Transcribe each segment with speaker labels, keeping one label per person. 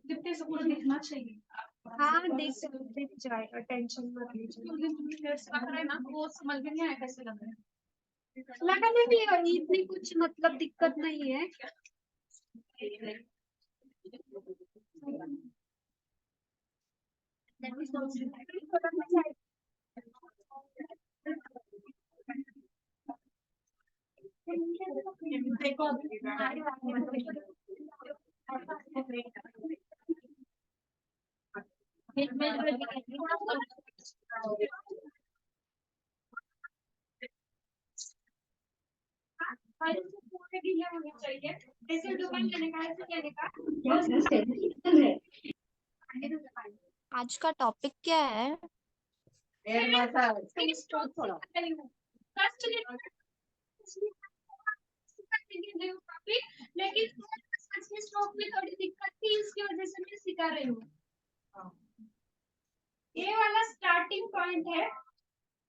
Speaker 1: कितने से पूरा दिखना चाहिए। हाँ दिख जाएगा, टेंशन मत लीजिए। लग रहा है ना, वो समझ में नहीं आया कैसे लग रहा है। लगाने में इतनी कुछ मतलब दिक्कत नहीं है। देखो
Speaker 2: आज का टॉपिक क्या है?
Speaker 1: लेकिन स्ट्रोक में थोड़ी दिक्कत थी, इसकी वजह से मैं सिखा रही हूँ। ये वाला स्टार्टिंग पॉइंट है,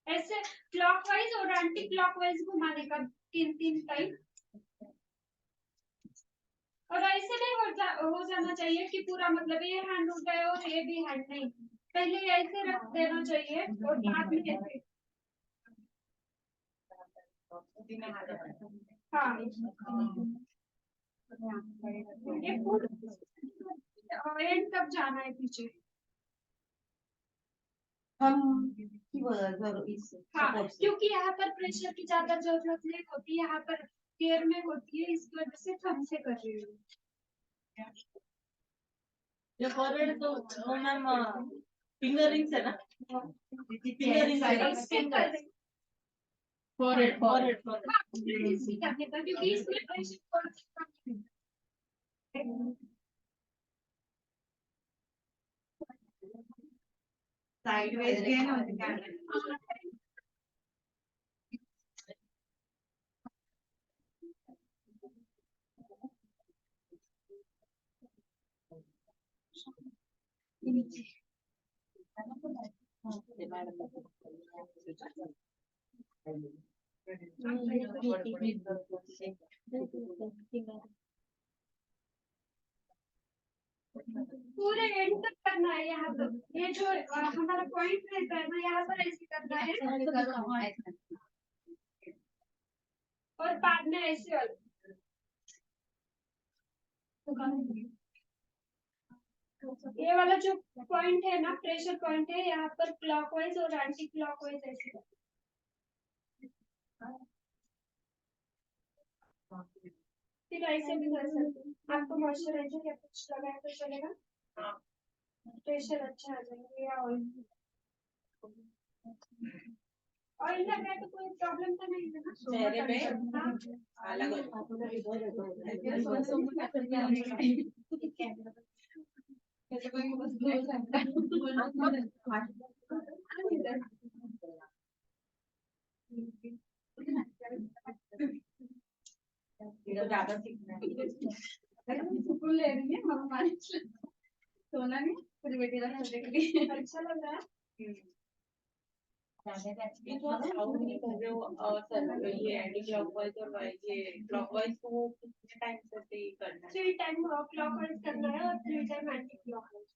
Speaker 1: ऐसे क्लॉकवाइज और एंटी क्लॉकवाइज घुमाने का 3 टाइम। और ऐसे नहीं हो जाना चाहिए कि पूरा मतलब ये हैंड उठ गए और ये भी हैंड नहीं, पहले ऐसे रख देना चाहिए और बाद में ऐसे। हाँ ये पूरा एंड तक जाना है पीछे। हाँ क्योंकि यहाँ पर प्रेशर की ज्यादा जरूरत नहीं होती, यहाँ पर केयर में होती है, इसकी वजह से थम से कर रही हूँ।
Speaker 3: जो फॉरवर्ड तो मैम फिंगरिंग्स है ना, फिंगरिंग्स फॉरवर्ड
Speaker 1: क्योंकि इसमें प्रेशर
Speaker 3: साइडवेज गेन होता है।
Speaker 1: पूरे एंड तक करना है। यहाँ पर ये जो हमारा पॉइंट रहता है ना, यहाँ पर ऐसे करना है और बाद में ऐसे वाला। ये वाला जो पॉइंट है ना, प्रेशर पॉइंट है, यहाँ पर क्लॉकवाइज और एंटी क्लॉकवाइज ऐसे। फिर ऐसे भी कर सकते हैं। आपको मॉइस्चराइजर या कुछ लगाए तो चलेगा, प्रेशर अच्छा आ जाएगा। या ऑयल लगाए तो कोई प्रॉब्लम तो नहीं है ना
Speaker 3: चेहरे पे अलग ज्यादा सीखना है, सुकून ले रही है हमारे सोना नहीं पूरी बेटी का करने के लिए
Speaker 1: अच्छा लग रहा है।
Speaker 3: ये जो साउथ में कर रहे हो सर, ये एंटी क्लॉकवाइज और ये क्लॉकवाइज को कितने टाइम से करना है?
Speaker 1: 3 टाइम क्लॉकवाइज करना है और 3 टाइम एंटी क्लॉकवाइज।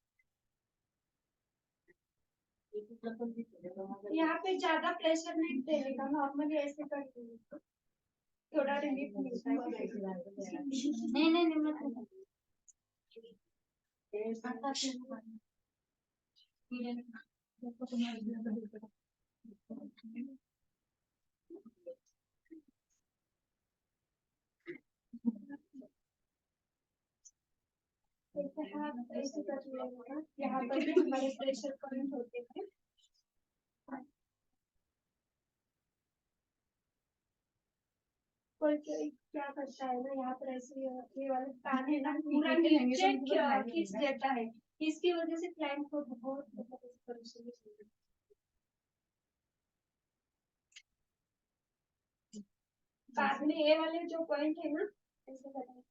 Speaker 1: यहाँ पे ज्यादा प्रेशर नहीं देने का, नॉर्मली ऐसे कर दीजिए, थोड़ा रिलीफ मिलता है।
Speaker 2: नहीं मतलब
Speaker 1: ऐसे कर लेना, यहाँ पर भी हमारे प्रेशर पॉइंट होते हैं। कोई क्या करता है ना, यहाँ पर ऐसे ये वाला कान है ना, पूरा नीचे खींच देता है, इसकी वजह से क्लाइंट को बहुत परेशानी होती है। बाद में ये वाले जो पॉइंट है ना ऐसे करना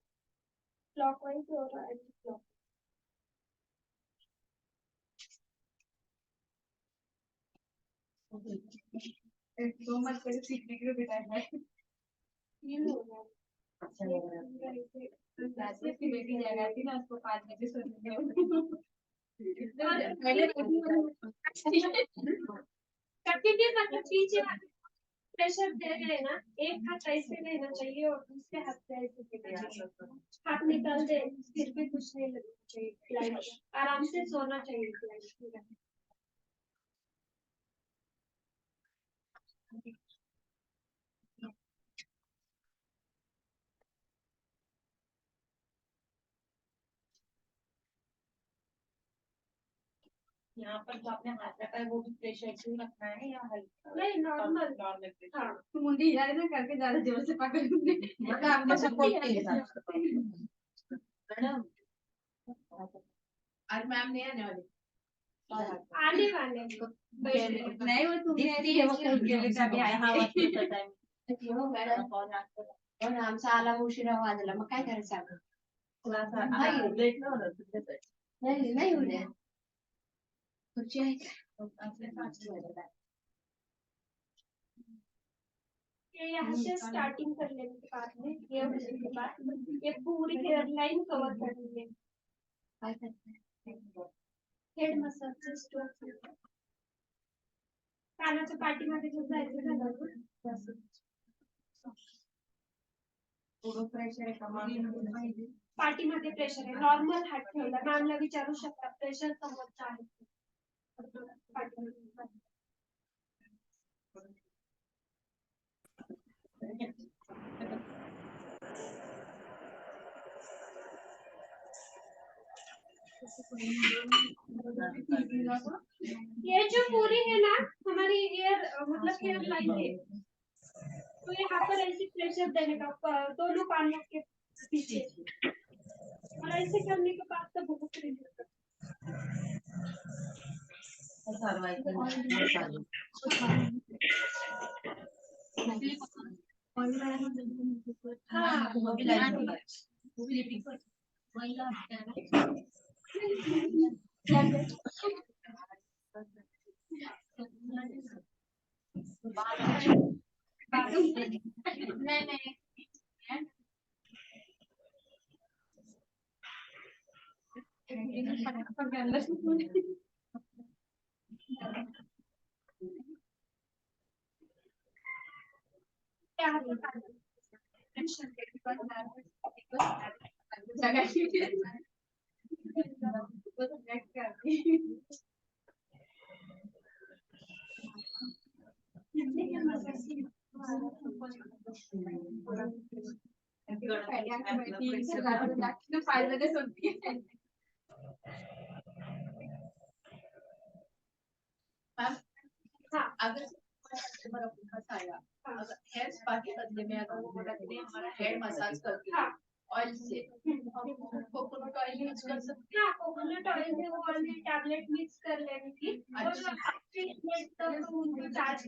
Speaker 1: क्लॉकवाइज और एंटी क्लॉक।
Speaker 3: तो मत करे सीखने के लिए बिठाया है।
Speaker 1: ये हो गया।
Speaker 3: अच्छा लग रहा है। राजेश की बेटी जगह थी ना उसको 5 बजे सोने दो।
Speaker 1: कंटिन्यू मतलब पीछे प्रेशर दे रहे हैं ना, एक हाथ ऐसे लेना चाहिए और दूसरे हाथ से ऐसे देना चाहिए। हाथ निकाल दे फिर भी कुछ नहीं लगना चाहिए, लाइट आराम से सोना चाहिए लाइट।
Speaker 3: यहाँ पर जो आपने हाथ रखा है वो भी प्रेशर से रखना है या हल्का?
Speaker 1: नहीं नॉर्मल।
Speaker 3: Normal pressure.
Speaker 1: हाँ
Speaker 3: तो मुंडी हिला रही ना करके ज्यादा जोर से पकड़ लूंगी। मतलब आपने सपोर्ट किया मैडम। आज मैम नहीं आने वाली।
Speaker 1: आने वाले
Speaker 3: नहीं वो तुमने ऐसे वो कहीं गेले का भी आया हो मैडम और नाम से आला उशिरा वाजला मग काय करायचं आपण क्लास नाही लेट न होणार नाही नाही उद्या खुर्ची आहे आपल्या पाठी
Speaker 1: ये यहाँ से स्टार्टिंग कर लेने के बाद में ये होने के बाद ये पूरी हेयर लाइन कवर करनी है।
Speaker 3: काय करते
Speaker 1: हेड मसाज स्ट्रोक कानाच्या पाठीमध्ये जो जायचं झालं ना
Speaker 3: पूर्ण प्रेशर आहे का
Speaker 1: पाठीमध्ये प्रेशर आहे नॉर्मल हात ठेवला मॅमला विचारू शकता प्रेशर समोरचं आहे पाठीमध्ये ये जो पूरी है ना हमारी हेयर मतलब हेयर लाइन है तो यहाँ पर ऐसे प्रेशर देने का दोनों कानों के पीछे और ऐसे करने के बाद तो बहुत रिलीफ नहीं
Speaker 3: अगर हेयर स्पा के बदले में अगर वो बोला कि हमारा हेड मसाज करके ऑयल से कोकोनट ऑयल यूज कर सकते
Speaker 1: हाँ कोकोनट ऑयल से वो वाली टैबलेट मिक्स कर लेने की और ट्रीटमेंट तब तो उनको चार्ज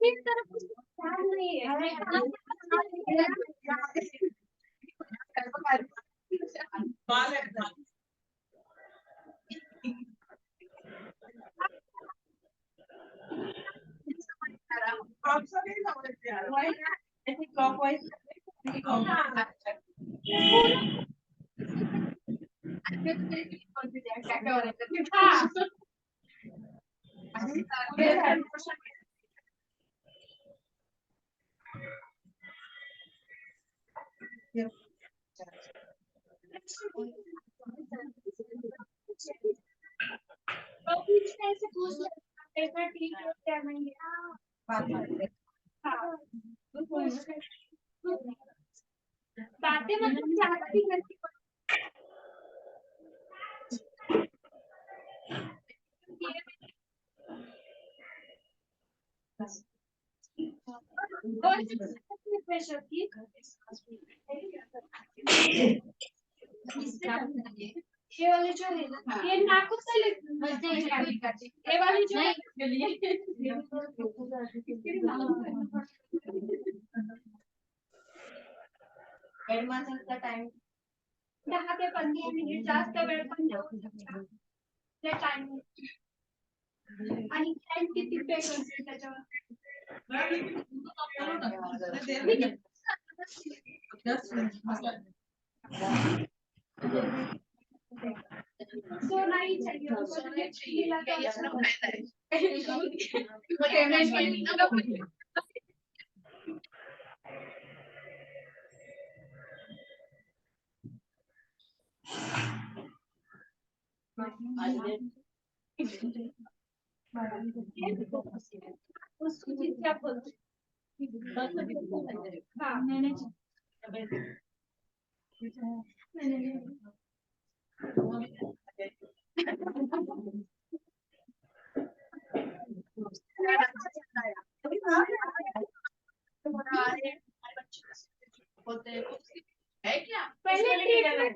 Speaker 1: किस तरफ ध्यान नहीं है
Speaker 3: क्लॉकवाइज
Speaker 1: और बीच में ऐसे पूछ लेना ठीक है क्या नहीं है। हाँ बातें मतलब ज्यादा भी करती प्रेशर की ये वाली जो है ना ये नाक से ये वाली जो है
Speaker 3: ऍडव्हान्सचा टाइम
Speaker 1: 10 ते 15 मिनिट जास्त वेळ पण देऊ शकता त्या टाइम आणि टाइम किती पे करते त्याच्यावर सो नहीं चाहिए सोने चाहिए उसको क्या बोलते हाँ
Speaker 3: है क्या
Speaker 1: पहले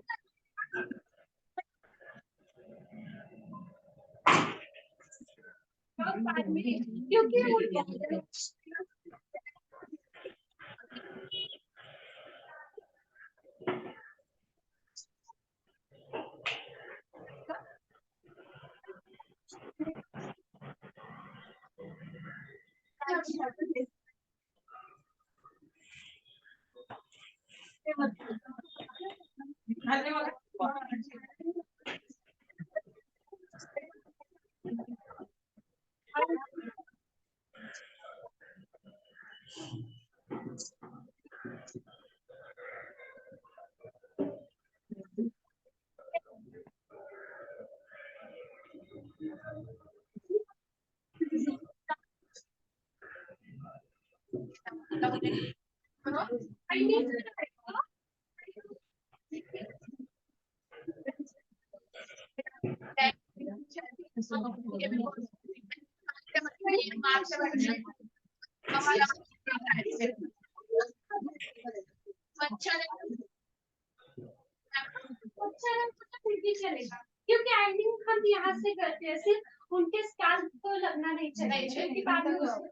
Speaker 1: क्योंकि चलेगा क्योंकि आइडिंग हम यहाँ से करते हैं सिर्फ उनके स्काल्प को लगना नहीं चाहिए क्योंकि बाद में उसमें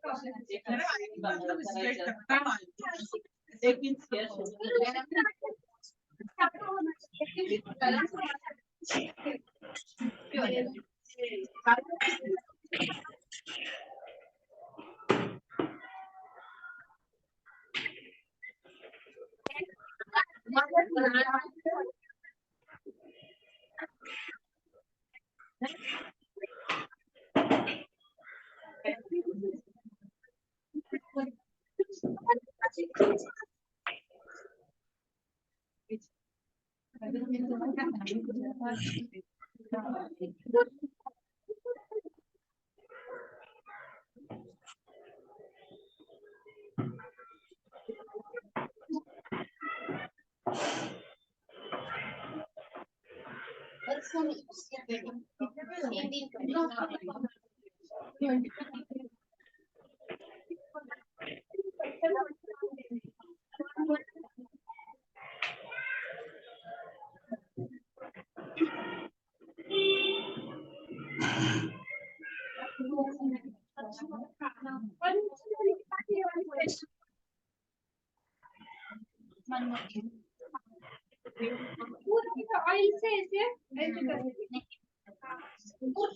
Speaker 1: ऑयल से ऐसे बहुत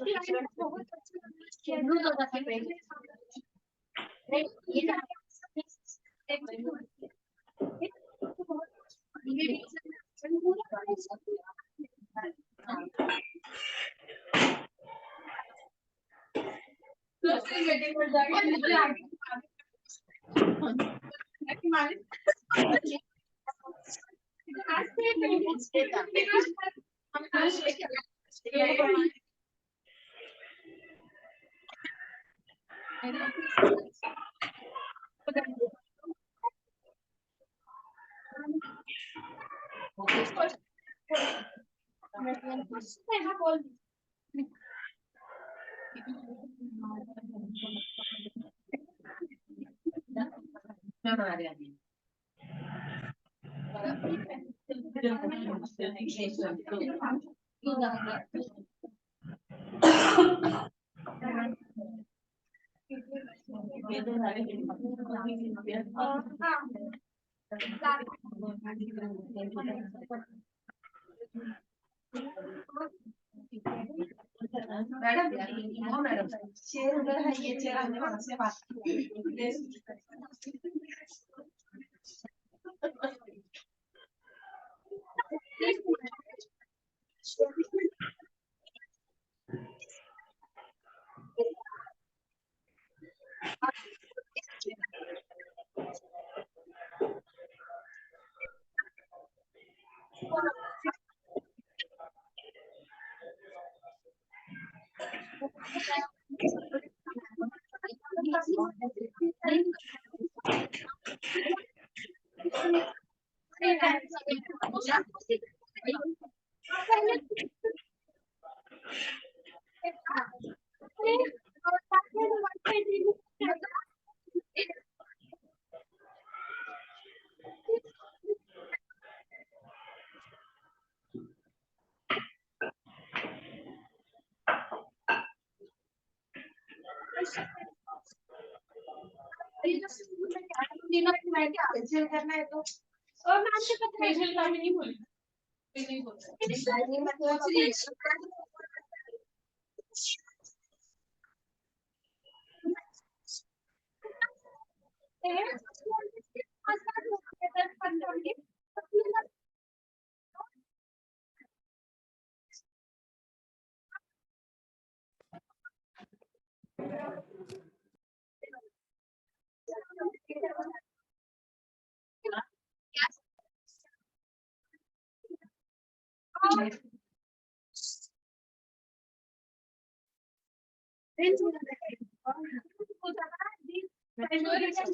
Speaker 3: मैडम शेर उधर है, ये चेयर हमने वहां से बात की। करना है तो और मैम से पता है नहीं बोली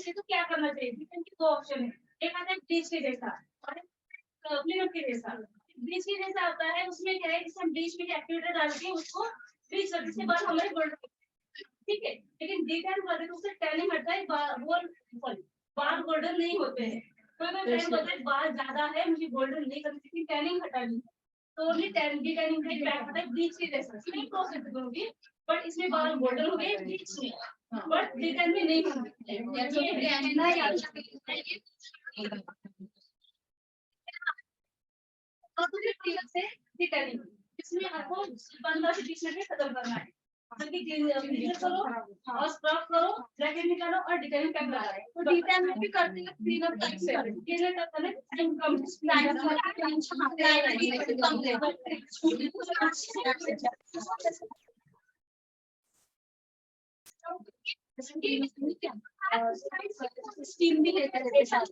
Speaker 3: तो क्या करना चाहिए? दो ऑप्शन है, एक आता है ब्लीच के जैसा और क्लीनअप के जैसा। ब्लीच के जैसा होता है, उसमें क्या है, जिससे हम ब्लीच में एक्टिवेटर डाल के उसको ब्लीच करने के बाद हमारे गोल्डन, ठीक है। लेकिन डे टाइम करते तो उससे टैनिंग हटता है, बाल गोल्डन नहीं होते हैं। कोई फ्रेंड बोलता है बाल ज्यादा है, मुझे गोल्डन नहीं करनी चाहिए, टैनिंग हटानी, तो ओनली डी टैनिंग का इफेक्ट होता है ब्लीच के जैसा। सेम प्रोसेस करूंगी बट इसमें बाल गोल्डन हो गए, ब्लीच में, बट डे टाइम में नहीं इसमें आपको 15 से 20 मिनट में खत्म करना है। करो और स्क्रब करो, ब्रैकेट निकालो और डिटेलिंग पैक लगाओ। तो डिटेल में भी करते हैं क्लीनअप तक से, क्लीनअप तक करने टाइम कम स्टीम भी लेते हैं साथ।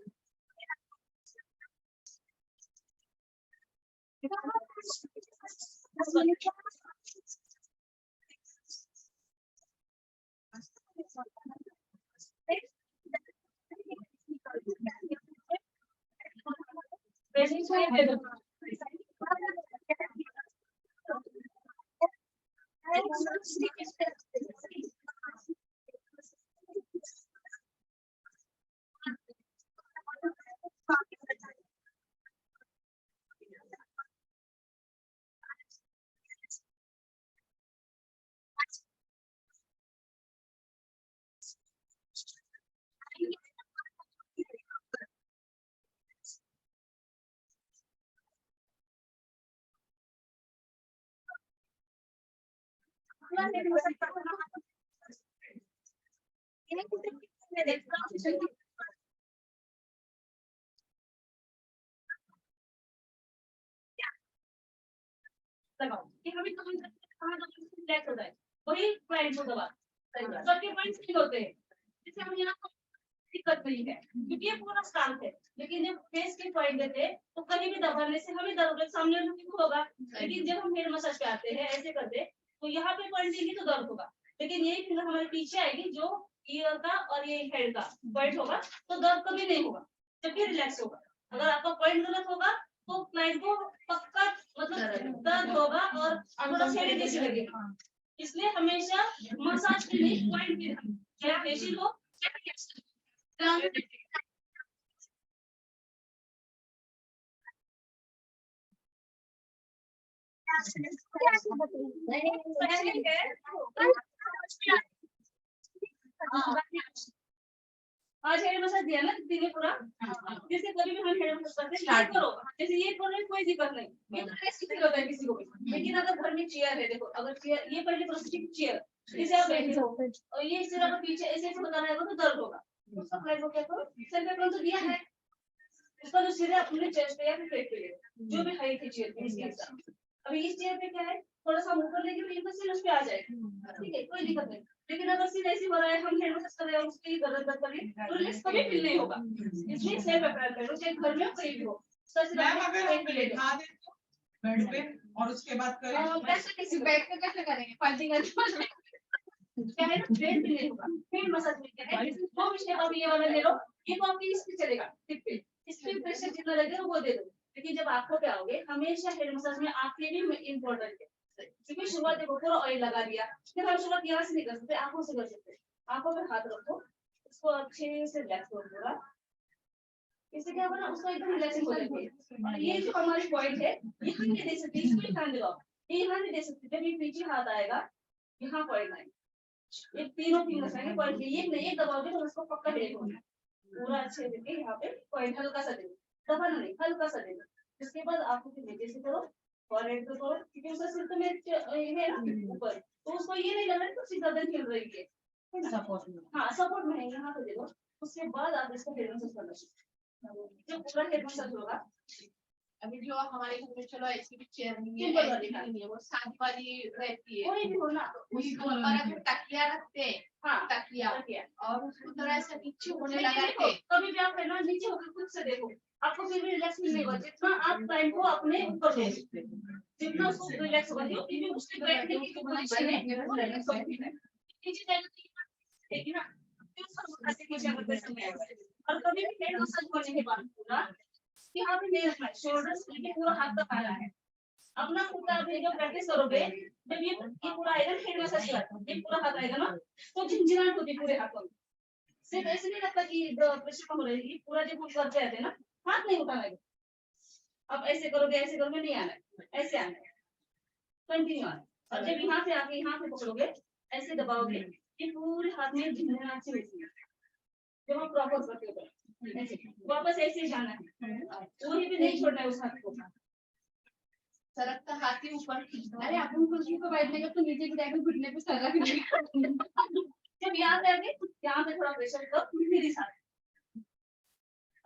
Speaker 3: वही पॉइंट होगा, सबके पॉइंट्स नहीं होते हैं। जैसे हम यहाँ
Speaker 4: दिक्कत नहीं है क्योंकि ये पूरा शांत है। लेकिन जब फेस के पॉइंट देते हैं तो कहीं भी दबाने से हमें दर्द सामने वाले को होगा। लेकिन जब हम हेड मसाज पे आते हैं ऐसे करते तो यहाँ पे पॉइंट देंगे तो दर्द होगा। लेकिन यही फिंगर हमारे पीछे आएगी जो ईयर का और ये हेड का पॉइंट होगा तो दर्द कभी नहीं होगा, जबकि रिलैक्स होगा। अगर आपका पॉइंट गलत होगा तो क्लाइंट को पक्का मतलब दर्द होगा और थोड़ा हेडेक जैसी लगेगा। इसलिए हमेशा मसाज के लिए पॉइंट भी रखें, चाहे फेशियल हो आज हेड मसाज दिया ना दीदी ने पूरा, जैसे कभी भी हम हेड मसाज करते हैं स्टार्ट करो, जैसे ये करने में कोई दिक्कत नहीं, ये तो रेस्ट फील होता है किसी को भी। लेकिन अगर घर में चेयर है, देखो अगर चेयर ये पहले प्रोस्टेटिक चेयर जैसे आप बैठे हो और ये सिर अगर पीछे ऐसे ऐसे बता रहेगा तो दर्द होगा। उसका फ्लैट को क्या करो, सर पे तो दिया है, इसका जो सिर है अपने चेस्ट पे या फिर पेट पे ले, जो भी हाइट है चेयर पे इसके हिसाब। अभी इस चेयर पे क्या है, थोड़ा सा ऊपर लेके तो इनका सिर उस पे आ जाएगा, ठीक है कोई दिक्कत नहीं। लेकिन अगर सिर ऐसी हो रहा है, हम हेड मसाज कर रहे हैं उसकी गलत करें तो रिलैक्स कभी फील नहीं होगा। इसलिए सेल्फ अप्लाई करो, चाहे घर में हो कहीं भी हो।
Speaker 5: मैम अगर हम बैठा दें तो बेड पे और उसके बाद करें
Speaker 1: कैसे किसी बैठ के कैसे करेंगे, पलटी करके
Speaker 4: क्या है ना, ब्रेन भी नहीं होगा। हेड मसाज में क्या है, वो स्टेप आप ये वाला ले लो, ये तो आपकी इस पे चलेगा टिप पे, इस पे प्रेशर जितना लगेगा वो दे दो। लेकिन जब आंखों पे आओगे, हमेशा हेड मसाज में आंखें भी इम्पोर्टेंट है। क्योंकि शुरुआत देखो पूरा ऑयल लगा दिया, फिर हम शुरुआत यहाँ से नहीं कर सकते, आंखों से कर सकते। आंखों पे हाथ रखो, उसको अच्छे से रिलैक्स करो पूरा, इससे क्या होगा ना उसको एकदम रिलैक्सिंग हो जाती है। और ये जो हमारी पॉइंट है यहाँ नहीं दे सकते, इसको ही ध्यान दिलाओ, ये यहाँ नहीं दे सकते। जब ये पीछे हाथ आएगा यहाँ पॉइंट आएगा, ये तीनों फिंगर्स आएंगे पॉइंट पे, ये नहीं एक दबाओगे तो उसको पक्का हिट होगा। पूरा अच्छे से यहाँ पे पॉइंट हल्का सा दे दो, दबाना नहीं हल्का सा दे दो। इसके बाद आपको फिर नीचे से करो और हेड को करो, क्योंकि उसका सिर तो है ना ऊपर, तो उसको ये नहीं लग रहा है तो सीधा गर्दन हिल रही है सपोर्ट में। हाँ सपोर्ट में है, यहाँ पे दे दो। उसके बाद आप इसको हेड मसाज करना चाहिए, जो पूरा हेड मसाज होगा।
Speaker 3: अभी जो हमारे घर में चलो ऐसी भी चेयर नहीं है, ऐसी भी नहीं है, वो साथ वाली रहती है,
Speaker 4: कोई भी हो ना,
Speaker 3: उसको ऊपर अगर तकिया रखते हैं,
Speaker 4: हाँ
Speaker 3: तकिया और उसको थोड़ा सा नीचे होने लगाते
Speaker 4: देखो, कभी भी आप है ना नीचे होकर खुद से देखो, आपको फिर भी रिलैक्स नहीं होगा। जितना आप टाइम को अपने ऊपर दो, जितना उसको रिलैक्स होगा, क्योंकि उसके बैठने की पोजीशन है वो रिलैक्स होगी। नीचे जाएगा तो देखिए ना, फिर उसका ऐसे कुछ यहाँ पर समय आएगा। और कभी भी हेड मसाज होने के बाद पूरा यहाँ पे नहीं रखना है, शोल्डर्स लेके पूरा हाथ तक आना है। अपना खुद का जो प्रैक्टिस करोगे, जब ये पूरा आएगा हेड मसाज के बाद ये पूरा हाथ आएगा ना, तो झिंझिनाहट होती है पूरे हाथों में। सिर्फ ऐसे नहीं लगता कि प्रेशर कम हो रही है, पूरा जब हम करते रहते हैं ना, हाथ नहीं उठाना है। अब ऐसे करोगे नहीं आना है, ऐसे आना है कंटिन्यू आना। और जब यहाँ से आके यहाँ पे पकड़ोगे, ऐसे दबाओगे, ये पूरे हाथ में झिंझिनाहट से होती है। जब हम प्रॉपर करते हो ऐसे वापस ऐसे जाना है, वही भी नहीं छोड़ना है उस हाथ को।
Speaker 3: सरक का हाथ ही ऊपर।
Speaker 1: अरे अपन कुर्सी पे बैठने का तो नीचे की जाकर घुटने पे सर रखने
Speaker 4: जब यहाँ पे आगे यहाँ पे थोड़ा प्रेशर करो, फिर इस हाथ।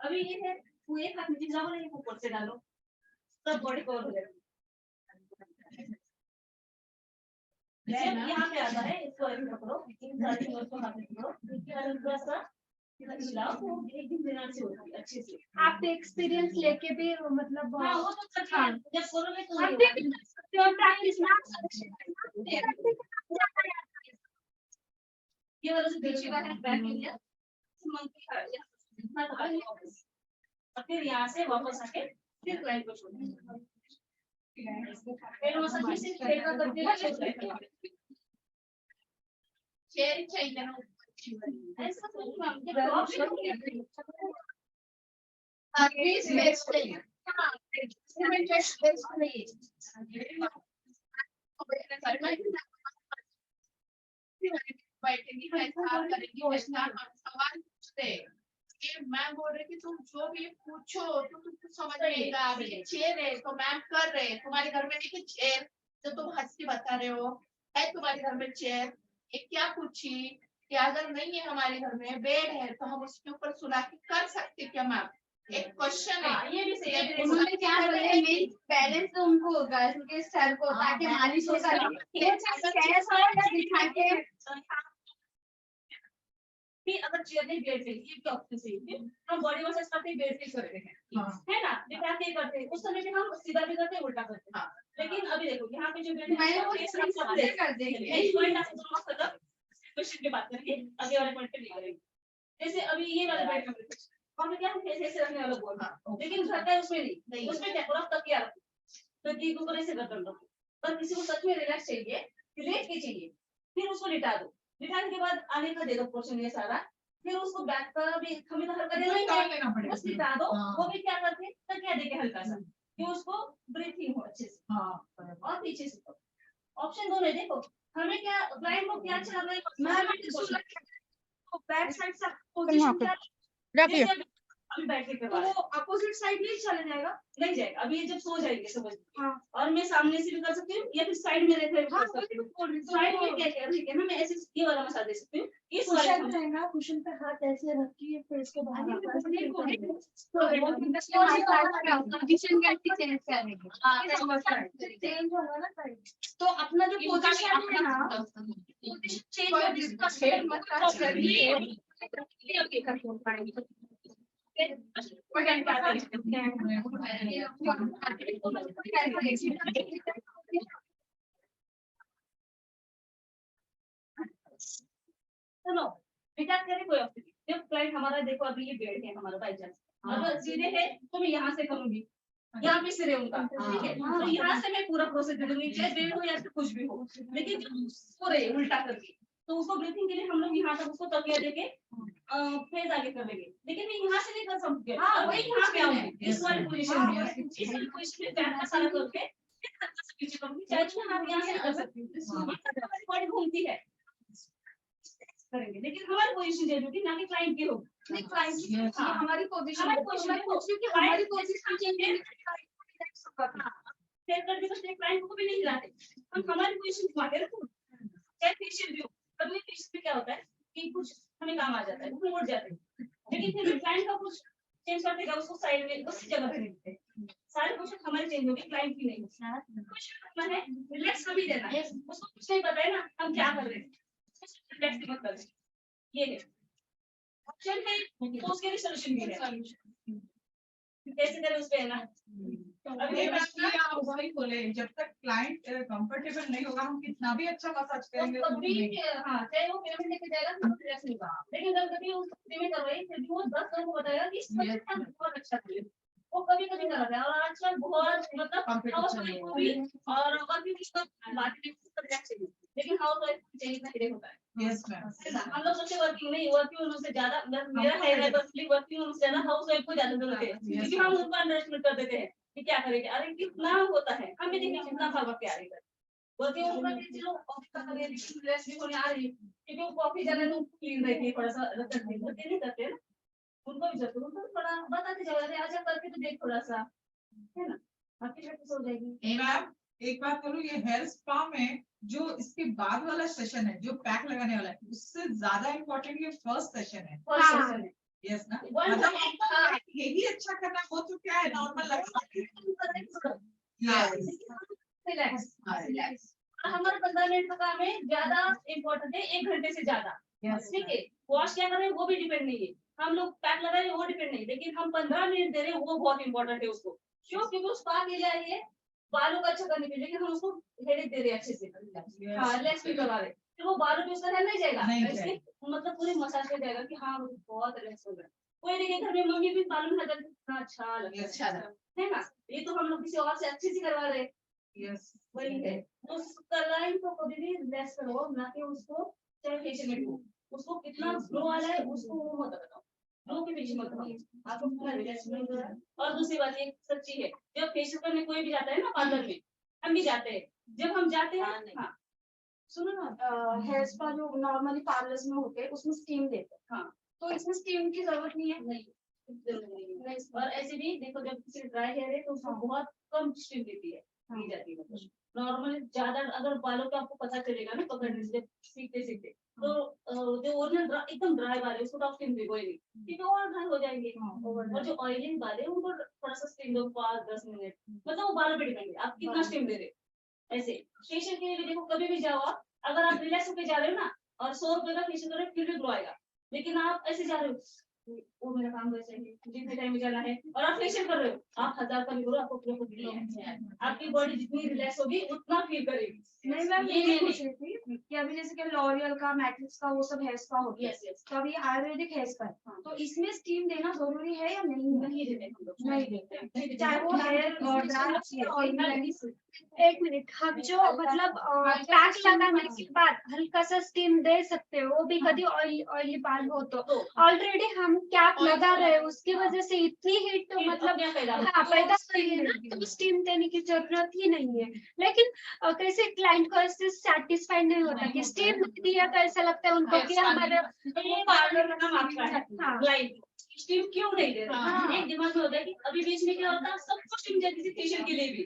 Speaker 4: अभी ये है, वो एक हाथ नीचे जाओ, एक ऊपर से डालो, तब बॉडी कवर हो जाएगी। जब यहाँ पे आता है, इसको ऐसे पकड़ो, इसको हाथ में पकड़ो, थोड़ा सा हिलाओ, तो एक दिन देना से होती है अच्छे से।
Speaker 1: आप एक्सपीरियंस लेके भी मतलब
Speaker 4: हाँ वो तो सच है, जब करोगे तो
Speaker 1: आप देख सकते हो प्रैक्टिस ना
Speaker 4: ये वाला जो पीछे का है बैक एरिया, और फिर यहाँ से वापस आके फिर क्लाइंट को छोड़ना। फिर मसाज में सिर्फ पेट का करते हैं,
Speaker 3: चेयर चाहिए ना,
Speaker 4: ऐसा कुछ नहीं।
Speaker 3: प्लीज बेस्ट चाहिए। बैठेंगी वैसा करेंगी, वैसा हम सवाल पूछते। ये मैम बोल रही कि तुम जो भी पूछो तो तुमको समझ में आएगा। अभी चेयर है तो मैम कर रहे हैं, तुम्हारे घर में देखिए चेयर तो तुम हंस के बता रहे हो है तुम्हारे घर में चेयर, ये क्या पूछी कि अगर नहीं है हमारे घर में बेड है तो हम उसके ऊपर सुला के कर सकते क्या मैम? एक क्वेश्चन है,
Speaker 4: ये भी सही है।
Speaker 1: उन्होंने क्या बोला है, मेन बैलेंस तो उनको होगा उनके सर को, ताकि मालिश हो सके। दिखा के
Speaker 4: फिर अगर चेयर नहीं बेड पे, ये भी ऑप्शन सही है, हम बॉडी मसाज करते हैं बेड पे करते हैं,
Speaker 5: हाँ।
Speaker 4: है ना, लेटा के करते हैं, उस समय पे हम सीधा भी करते हैं उल्टा करते हैं।
Speaker 5: हाँ।
Speaker 4: लेकिन अभी देखो यहाँ पे जो बेड है
Speaker 3: मैंने वो
Speaker 4: ये
Speaker 3: सब सबसे कर देंगे।
Speaker 4: एक पॉइंट आप दोनों खत्म, क्वेश्चन की बात करेंगे, आगे वाले पॉइंट पे नहीं करेंगे। जैसे अभी ये वाला बेड है, और क्या हम ऐसे रखने वाला बोल रहा हूँ, लेकिन घर का उसमें नहीं, उसमें क्या पूरा तकिया रखो, तकिए के ऊपर ऐसे गर्दन रखो। पर किसी को सच में रिलैक्स चाहिए, लेट के चाहिए, फिर उसको लिटा दो, लिटाने के बाद आने का दे दो पोर्शन ये सारा, फिर उसको बैक का भी हमें तो हल्का देना ही
Speaker 5: उतार
Speaker 4: है,
Speaker 5: लेना पड़ेगा
Speaker 4: बस लिटा दो,
Speaker 5: हाँ।
Speaker 4: वो भी क्या करते हैं तकिया दे के हल्का सा, कि उसको ब्रीथिंग हो अच्छे से
Speaker 5: हाँ
Speaker 4: और पीछे से। ऑप्शन दोनों है, देखो हमें क्या क्लाइंट को क्या अच्छा लग रहा है,
Speaker 1: तो बैक साइड से पोजीशन क्या
Speaker 4: जैसे अभी बैठ के
Speaker 1: तो
Speaker 4: करवा रहे
Speaker 1: वो अपोजिट साइड नहीं चला जाएगा।
Speaker 4: हैं, नहीं जाएगा, अभी ये जब सो जाएंगे समझ लीजिए।
Speaker 1: हाँ।
Speaker 4: और मैं सामने से भी कर सकती हूँ या फिर साइड में रहकर भी
Speaker 1: हाँ,
Speaker 4: कर सकती हूँ।
Speaker 1: बोल रही
Speaker 4: साइड में क्या क्या ठीक है ना, मैं ऐसे ये वाला मसाज दे सकती हूँ, इस वाले
Speaker 1: कुशन
Speaker 4: में
Speaker 1: रहेगा, कुशन पे हाथ ऐसे रखिए फिर इसको बाहर
Speaker 3: पोजीशन कैसी चेंज करेंगे?
Speaker 1: चेंज होगा ना साइड। तो अपना जो पोजीशन है ना,
Speaker 4: पोजीशन चेंज सुनो विचार करें कोई ऑप्शन नहीं। जब क्लाइंट हमारा देखो अभी ये बेड है हमारा बाई चांस, अगर सीधे है तो मैं यहाँ से करूंगी, यहाँ पे सिरे उनका ठीक है, तो यहाँ से मैं पूरा प्रोसेस दे दूंगी, चाहे बेड हो या फिर कुछ भी हो। लेकिन जब सो रहे उल्टा करके, तो उसको ब्रीथिंग के लिए हम लोग यहाँ तक उसको तकिया देके फेज आगे कर लेंगे, लेकिन मैं यहाँ से नहीं कर सकती।
Speaker 1: हाँ,
Speaker 4: वही यहाँ पे आऊंगी, इस वाली पोजीशन में,
Speaker 1: हाँ,
Speaker 4: इस वाली पोजीशन में बैक का सारा करके फिर हल्का सा पीछे करूंगी, चाहे तो हाथ यहाँ से कर सकती हूँ, हमारी बॉडी घूमती है करेंगे, लेकिन हमारी पोजीशन चेंज होगी, ना कि क्लाइंट की होगी।
Speaker 1: नहीं क्लाइंट की
Speaker 5: Yes.
Speaker 1: हाँ, हमारी पोजीशन
Speaker 4: हमारी
Speaker 1: मैं
Speaker 4: पोजीशन
Speaker 1: पूछ रही हूँ कि हमारी पोजीशन चेंज होगी
Speaker 4: सेट कर दिया तो क्लाइंट को भी नहीं हिलाते, हम हमारी पोजीशन घुमाते ना, चाहे फेशियल भी हो। कभी फेशियल में क्या होता है कि कुछ हमें काम आ जाता है, वो मुड़ जाते हैं, लेकिन फिर क्लाइंट का कुछ चेंज करते हैं, उसको साइड में उसी जगह पे रखते हैं। सारी पोजीशन हमारी चेंज होगी, क्लाइंट की नहीं। कुछ करना है, रिलैक्स कभी देना है, उसको कुछ नहीं पता है ना हम क्या कर रहे हैं, रिलैक्स मत करें, ये है ऑप्शन है, तो उसके लिए सोल्यूशन भी है, कैसे करें उस पे है ना। अभी
Speaker 5: ये बात नहीं आप वही बोले, जब तक क्लाइंट कंफर्टेबल नहीं होगा हम कितना भी अच्छा मसाज करेंगे तो
Speaker 4: कभी
Speaker 5: नहीं।
Speaker 4: हाँ चाहे वो पेमेंट लेके जाएगा तो रिलैक्स नहीं होगा, लेकिन अगर कभी उस पेमेंट करवाई फिर भी वो 10 लोगों को बताएगा कि इस पर बहुत अच्छा करे, वो कभी कभी कर रहा है। और आजकल बहुत मतलब हाउस वाइफ को भी और वर्किंग उसका मार्केटिंग रिलैक्स चाहिए, लेकिन हाउस वाइफ को चाहिए ना हेडेक होता है।
Speaker 5: Yes ma'am.
Speaker 4: है ना? हम लोग सबसे वर्किंग नहीं, वर्किंग वुमन से ज्यादा मेरा है वर्किंग वुमन से ज्यादा हाउस वाइफ को ज्यादा जरूरत है, क्योंकि हम उनको अंडरएस्टिमेट कर देते हैं कि क्या करेंगे, अरे कितना होता है हमें देखिए कितना खबर क्या आ रही है। वर्किंग वुमन के चलो ऑफिस का करिए, लेकिन रेस्ट भी होने आ रही है, क्योंकि वो कॉफी जाने तो क्लीन रहती है, थोड़ा सा रखते हैं, होते नहीं करते ना, उनको भी जरूरत, उनको थोड़ा बताते जाओ, अरे आजा करके तो देख थोड़ा सा, है ना, आपकी प्रैक्टिस हो जाएगी।
Speaker 5: मैम एक बात करूँ, ये हेयर स्पा में जो इसके बाद वाला सेशन है जो पैक लगाने वाला है, उससे ज्यादा इम्पोर्टेंट ये फर्स्ट सेशन है।
Speaker 4: फर्स्ट सेशन है
Speaker 5: यस ना,
Speaker 4: One
Speaker 5: मतलब
Speaker 4: second,
Speaker 5: हमको
Speaker 4: हाँ।
Speaker 5: यही अच्छा करना, वो तो क्या है नॉर्मल लगता है।
Speaker 4: Relax,
Speaker 5: relax.
Speaker 4: हमारा 15 मिनट का काम है, ज्यादा इम्पोर्टेंट है 1 घंटे से ज्यादा, ठीक है। वॉश क्या कर रहे हैं वो भी डिपेंड नहीं है, हम लोग पैक लगा रहे हैं वो डिपेंड नहीं, लेकिन हम 15 मिनट दे रहे हैं वो बहुत इंपॉर्टेंट है उसको, क्यों, क्योंकि उस स्पा के लिए आई है बालों का अच्छा करने के लिए, लेकिन हम उसको हेडेक दे रहे हैं अच्छे से, हाँ रिलैक्स भी करवा रहे हैं, फिर वो बालों पे उसका नहीं जाएगा,
Speaker 5: नहीं
Speaker 4: इसलिए मतलब पूरे मसाज में जाएगा कि हाँ मुझे बहुत रिलैक्स हो गया। कोई देखिए घर में मम्मी भी बालों में लगा कितना अच्छा लगता
Speaker 5: अच्छा
Speaker 4: है ना, ये तो हम लोग किसी और से अच्छे से करवा रहे हैं,
Speaker 5: यस
Speaker 4: वही है। उस क्लाइंट को कभी भी रिलैक्स करो, ना कि उसको चाहे फेशियल में हो, उसको कितना ग्लो आ रहा है उसको वो मत बताओ, ग्लो के पीछे मत बताओ, आपको कितना रिलैक्स मिल रहा है। और दूसरी बात ये सच्ची है, जब फेशियल करने कोई भी जाता है ना पार्लर में, हम भी जाते हैं, जब हम जाते हैं हाँ
Speaker 1: सुनो ना, हेयर स्पा जो नॉर्मली पार्लर्स में होते हैं उसमें स्टीम देते हैं,
Speaker 4: हाँ
Speaker 1: तो इसमें स्टीम की जरूरत नहीं है।
Speaker 4: नहीं जरूरी नहीं है। और ऐसे भी देखो जब किसी ड्राई हेयर है तो उसको बहुत कम स्टीम देती है, दी जाती है, नॉर्मली ज्यादा अगर बालों का आपको पता चलेगा ना पकड़ने से सीखते सीखते, तो जो ओरिजिनल एकदम ड्राई वाले उसको तो आप स्टीम देगो ही नहीं, क्योंकि और ड्राई हो जाएंगे, और जो ऑयलिंग वाले उनको थोड़ा सा स्टीम दो 5-10 मिनट, मतलब वो बालों पे डिपेंड है आप कितना स्टीम दे रहे। ऐसे फेशियल के लिए भी देखो, कभी भी जाओ आप, अगर आप रिलैक्स होकर जा रहे हो ना और 100 रुपए का फेशियल कर रहे हो फिर भी ग्लो आएगा, लेकिन आप ऐसे जा रहे हो, वो मेरा काम वैसे है, जितने टाइम में जाना है, और आप फेशियल कर रहे हो, आप 1000 का भी करो, आपको पूरा कुछ नहीं है। आपकी बॉडी जितनी रिलैक्स होगी उतना फील करेगी।
Speaker 1: नहीं मैम,
Speaker 4: ये
Speaker 1: ये
Speaker 4: नहीं,
Speaker 1: पूछ रही थी कि अभी जैसे कि लॉरियल का, मैट्रिक्स का, वो सब हेयर स्पा होता है,
Speaker 4: यस यस,
Speaker 1: तो अभी आयुर्वेदिक हेयर स्पा है, तो इसमें स्टीम देना जरूरी है या नहीं है?
Speaker 4: नहीं देते हम लोग,
Speaker 1: नहीं देते,
Speaker 4: नहीं देते।
Speaker 1: चाहे वो हेयर
Speaker 4: ऑयल
Speaker 1: एक मिनट, हम जो मतलब पैक लगाने के बाद हल्का सा स्टीम दे सकते हो, वो भी कभी ऑयली बाल हो तो ऑलरेडी हम कैप लगा रहे हैं, उसकी वजह से इतनी हीट तो मतलब हाँ पैदा कर रही है ना, तो स्टीम देने की जरूरत ही नहीं है। लेकिन कैसे क्लाइंट को इससे सेटिस्फाइड नहीं होता कि स्टीम दिया तो ऐसा लगता है उनको कि हमारे
Speaker 4: स्टीम क्यों नहीं दे रहे?
Speaker 5: हाँ।
Speaker 4: एक दिमाग में होता है कि अभी बीच में क्या होता है, सबको स्टीम देती थी फेशियल के लिए भी,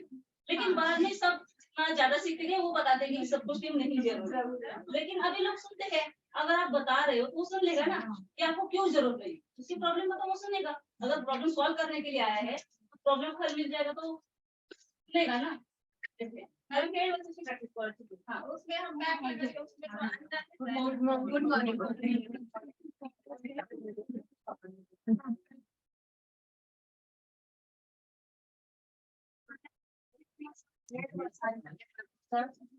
Speaker 4: लेकिन बाद में सब जितना ज्यादा सीखते गए वो बताते हैं कि सबको स्टीम नहीं जरूरत है। लेकिन अभी लोग सुनते हैं, अगर आप बता रहे हो तो वो सुन लेगा ना कि आपको क्यों जरूरत नहीं, उसकी प्रॉब्लम तो वो सुनेगा। अगर प्रॉब्लम सॉल्व करने के लिए आया है तो प्रॉब्लम हल मिल जाएगा तो सुनेगा ना। हाँ, उसमें हम
Speaker 1: गुड मॉर्निंग।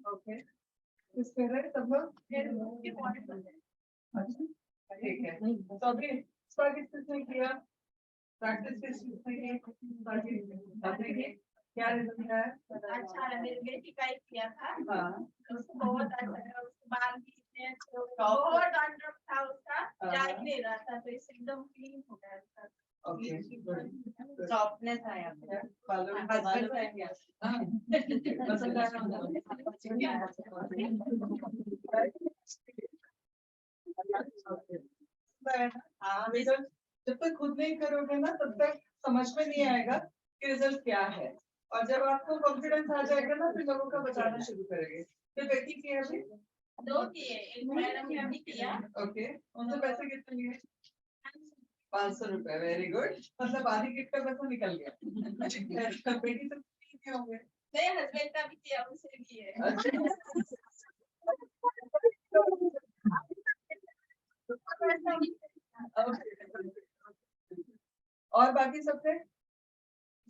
Speaker 5: ओके, इस तरह सब लोग ठीक है। तो अभी स्पा किसने किया, प्रैक्टिस किसने की, क्या रिजल्ट है?
Speaker 3: अच्छा है, मेरी बेटी का ही किया था,
Speaker 5: हाँ
Speaker 3: उसको बहुत अच्छा है, उसके बाल भी इतने अच्छे हो गए, बहुत डैंड्रफ था उसका, जा ही नहीं रहा था, तो इससे एकदम क्लीन हो गया उसका।
Speaker 5: ओके,
Speaker 3: सॉफ्टनेस आया था।
Speaker 5: बालों में बालों में क्या? पसंद हाँ, जब तक खुद नहीं करोगे ना तब तक समझ में नहीं आएगा कि रिजल्ट क्या है, और जब आपको कॉन्फिडेंस आ जाएगा ना फिर लोगों का बताना शुरू करेंगे। तो बेटी की अभी
Speaker 3: 2 किए, एक मैडम ने अभी किया।
Speaker 5: ओके, उनसे पैसे कितने लिए? 500 रुपए, वेरी गुड, मतलब आधी किट का पैसा निकल गया। बेटी तो कितने होंगे?
Speaker 3: नहीं, हस्बैंड का भी किया, उसे भी है।
Speaker 5: और बाकी सबसे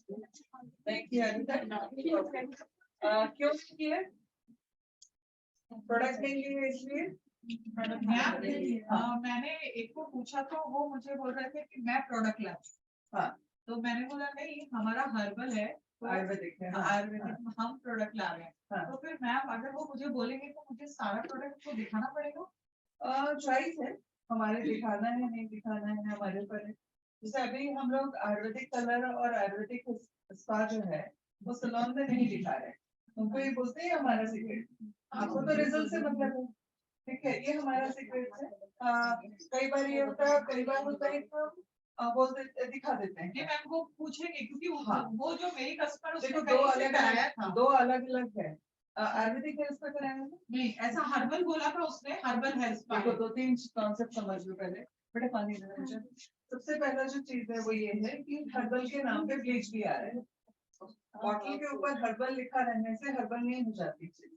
Speaker 5: नहीं किया अभी तक? क्यों किए? प्रोडक्ट नहीं लिए इसलिए?
Speaker 6: मैंने एक को पूछा तो वो मुझे बोल रहे थे कि मैं प्रोडक्ट ला,
Speaker 5: हाँ
Speaker 6: तो मैंने बोला नहीं हमारा हर्बल है, तो
Speaker 5: आयुर्वेदिक है,
Speaker 6: आयुर्वेदिक में हम प्रोडक्ट ला रहे हैं।
Speaker 5: हाँ।
Speaker 6: तो फिर मैम अगर वो मुझे बोलेंगे तो मुझे सारा प्रोडक्ट को दिखाना पड़ेगा?
Speaker 5: चॉइस है, हमारे दिखाना है नहीं दिखाना है हमारे ऊपर है। जैसे अभी हम लोग आयुर्वेदिक कलर और आयुर्वेदिक स्पा जो है वो सलोन में नहीं दिखा रहे, उनको ये बोलते हैं हमारा सीक्रेट, आपको तो रिजल्ट से मतलब है, ठीक है, ये हमारा सीक्रेट है। कई बार ये होता है, कई बार होता है तो बोलते दिखा देते हैं।
Speaker 6: ये मैम को पूछेंगे क्योंकि
Speaker 5: हाँ।
Speaker 6: वो जो मेरी कस्टमर
Speaker 5: देखो
Speaker 6: उसने कहीं से कराया था,
Speaker 5: दो अलग अलग है, आयुर्वेदिक हेल्थ पे कराया है,
Speaker 6: नहीं ऐसा हर्बल बोला था उसने, हर्बल हेल्थ स्पा
Speaker 5: देखो 2-3 कॉन्सेप्ट समझ लो पहले, बेटा पानी देना मुझे। सबसे पहला जो चीज है वो ये है कि हर्बल के नाम पे ब्लीच भी आ रहा है, बॉटल के ऊपर हर्बल लिखा रहने से हर्बल नहीं हो जाती चीज,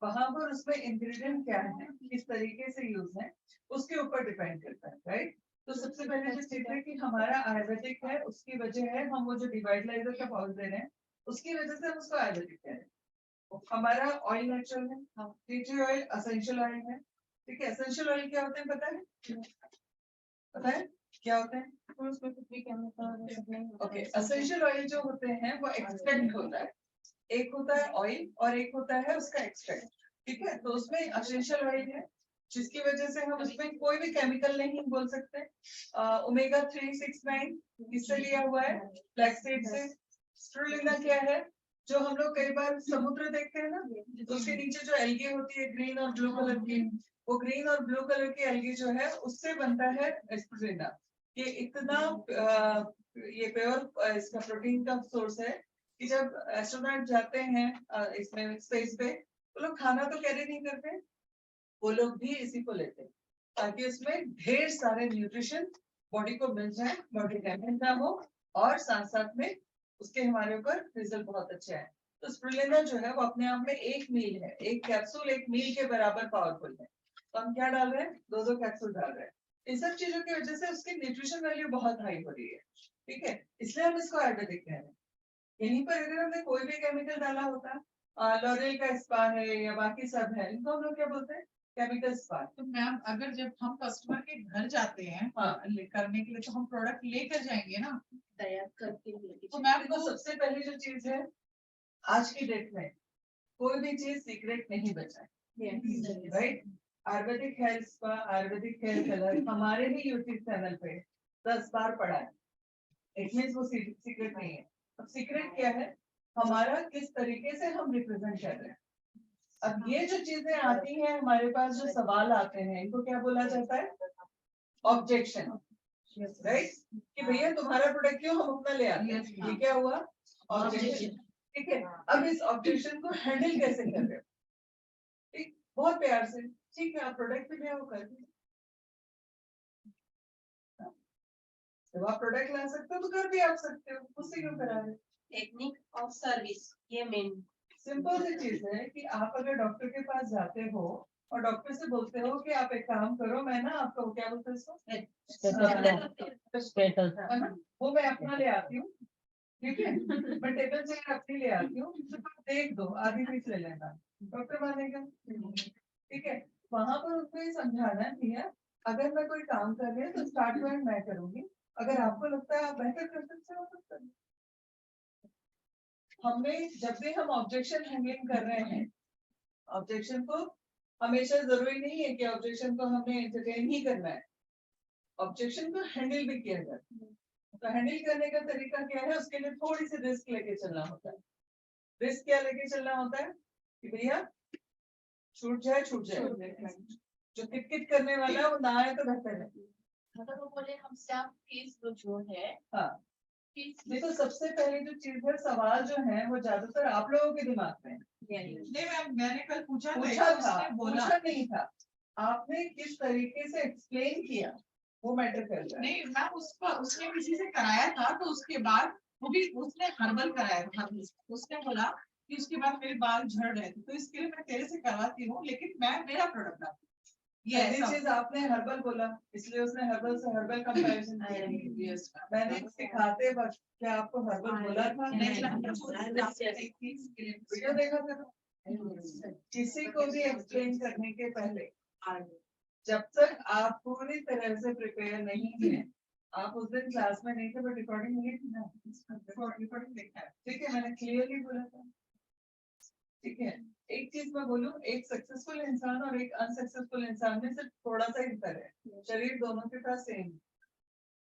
Speaker 5: वहां पर उसमें इंग्रेडिएंट क्या है, किस तरीके से यूज है, उसके ऊपर डिपेंड करता है, राइट। तो सबसे पहले जो चीज है कि हमारा आयुर्वेदिक है, उसकी वजह है हम वो जो डिवाइडलाइजर का पाउडर दे रहे हैं उसकी वजह से हम उसको आयुर्वेदिक कह रहे हैं। हमारा ऑयल नेचुरल है, टी ऑयल असेंशियल ऑयल है, ठीक है। एसेंशियल ऑयल क्या होते हैं पता है? पता है क्या होते हैं? ओके, एसेंशियल ऑयल जो होते हैं वो एक्सट्रैक्ट होता है, एक होता है ऑयल और एक होता है उसका एक्सट्रैक्ट, ठीक है। तो उसमें एसेंशियल ऑयल है जिसकी वजह से हम उसमें कोई भी केमिकल नहीं बोल सकते। ओमेगा 369 इससे लिया हुआ है, ब्लैक सीड से। स्पिरुलिना क्या है, जो हम लोग कई बार समुद्र देखते हैं ना, तो उसके नीचे जो एल्गी होती है ग्रीन और ब्लू कलर की, वो ग्रीन और ब्लू कलर की एल्गी जो है उससे बनता है स्पिरुलिना। ये इतना ये प्योर इसका प्रोटीन का सोर्स है कि जब एस्ट्रोनॉट जाते हैं इसमें स्पेस पे, वो लोग खाना तो कैरी नहीं करते, वो लोग भी इसी को लेते हैं ताकि उसमें ढेर सारे न्यूट्रिशन बॉडी को मिल जाए, बॉडी डैमेज ना हो, और साथ साथ में उसके हमारे ऊपर रिजल्ट बहुत अच्छे आए। तो स्पिरुलिना जो है वो अपने आप में एक मील है, एक कैप्सूल एक मील के बराबर पावरफुल है। तो हम क्या डाल रहे हैं, 2-2 कैप्सूल डाल रहे हैं, इन सब चीजों की वजह से उसकी न्यूट्रिशन वैल्यू बहुत हाई हो रही है, ठीक है, इसलिए हम इसको आयुर्वेदिक कह रहे हैं। यहीं पर अगर हमने कोई भी केमिकल डाला होता, लॉरियल का स्पा है या बाकी सब है, इनको हम लोग क्या बोलते हैं, केमिकल स्पा।
Speaker 6: तो मैम अगर जब हम कस्टमर के घर जाते हैं करने के लिए, तो हम प्रोडक्ट लेकर जाएंगे ना,
Speaker 3: तैयार करके लेके
Speaker 6: तो मैम
Speaker 5: देखो सबसे पहली जो चीज है, आज की डेट में कोई भी चीज सीक्रेट नहीं बचा है, right. Ayurvedic health spa, Ayurvedic hair colour हमारे ही यूट्यूब चैनल पे 10 बार पड़ा है, इट मीन्स वो सीक्रेट नहीं है। अब सीक्रेट क्या है, हमारा किस तरीके से हम रिप्रेजेंट कर रहे हैं। अब ये जो चीजें आती हैं हमारे पास, जो सवाल आते हैं, इनको क्या बोला जाता है, ऑब्जेक्शन, राइट, कि भैया तुम्हारा प्रोडक्ट क्यों हम अपना ले आते हैं, ये क्या हुआ, ऑब्जेक्शन, ठीक है। अब इस ऑब्जेक्शन को हैंडल कैसे कर रहे हो, ठीक, बहुत प्यार से, ठीक है, आप प्रोडक्ट पे वो कर दीजिए, जब आप प्रोडक्ट ला सकते हो तो कर भी आप सकते हो, उससे क्यों करा रहे हो।
Speaker 3: टेक्निक ऑफ सर्विस, ये मेन
Speaker 5: सिंपल सी चीज है कि आप अगर डॉक्टर के पास जाते हो और डॉक्टर से बोलते हो कि आप एक काम करो, मैं ना आपको क्या बोलते हैं इसको, है ना, वो मैं अपना ले आती हूँ, ठीक है, मैं टेबल चेयर अपनी ले आती हूँ, तो आप देख दो, आधी फीस ले लेना, डॉक्टर मानेगा, ठीक है। वहां पर उसको ये समझाना है, भैया अगर मैं कोई काम कर रही हूँ तो स्टार्ट में मैं करूंगी, अगर आपको लगता है आप बेहतर कर सकते हो तो करिए। हमें जब भी हम ऑब्जेक्शन हैंडलिंग कर रहे हैं, ऑब्जेक्शन को हमेशा जरूरी नहीं है कि ऑब्जेक्शन को हमने एंटरटेन ही करना है, ऑब्जेक्शन को हैंडल भी किया जाता है। तो हैंडल करने का तरीका क्या है, उसके लिए थोड़ी सी रिस्क लेके चलना होता है। रिस्क क्या लेके चलना होता है कि भैया छूट जाए, जो किट करने वाला है वो ना आए तो बेहतर है।
Speaker 3: मतलब वो बोले हम सब फीस जो है,
Speaker 5: हाँ, देखो सबसे पहले जो चीज है, सवाल जो है वो ज्यादातर आप लोगों के दिमाग में है।
Speaker 6: नहीं मैम, मैंने कल पूछा था,
Speaker 5: पूछा
Speaker 6: उसने बोला
Speaker 5: पूछा नहीं था, आपने किस तरीके से एक्सप्लेन किया वो मैटर कर रहा है।
Speaker 6: नहीं मैम, उसने किसी से कराया था, तो उसके बाद वो भी उसने हर्बल कराया था, उसने बोला कि उसके बाद मेरे बाल झड़ रहे थे, तो इसके लिए मैं तेरे से करवाती हूँ, लेकिन मैं मेरा प्रोडक्ट आता ये
Speaker 5: पहली
Speaker 6: ऐसा
Speaker 5: चीज आपने हर्बल बोला, इसलिए उसने हर्बल से हर्बल कंपैरिजन किया।
Speaker 6: Yes, ma'am.
Speaker 5: मैंने सिखाते वक्त क्या आपको हर्बल बोला था,
Speaker 6: नहीं मैम,
Speaker 5: वीडियो देखा था। किसी को भी एक्सप्लेन करने के पहले जब तक आप पूरी तरह से प्रिपेयर नहीं है, आप उस दिन क्लास में नहीं थे बट रिकॉर्डिंग मिली थी ना, रिकॉर्डिंग देखा है, ठीक है, मैंने क्लियरली बोला था, ठीक है। एक चीज मैं बोलूं, एक सक्सेसफुल इंसान और एक अनसक्सेसफुल इंसान में सिर्फ थोड़ा सा अंतर है, शरीर दोनों के पास सेम,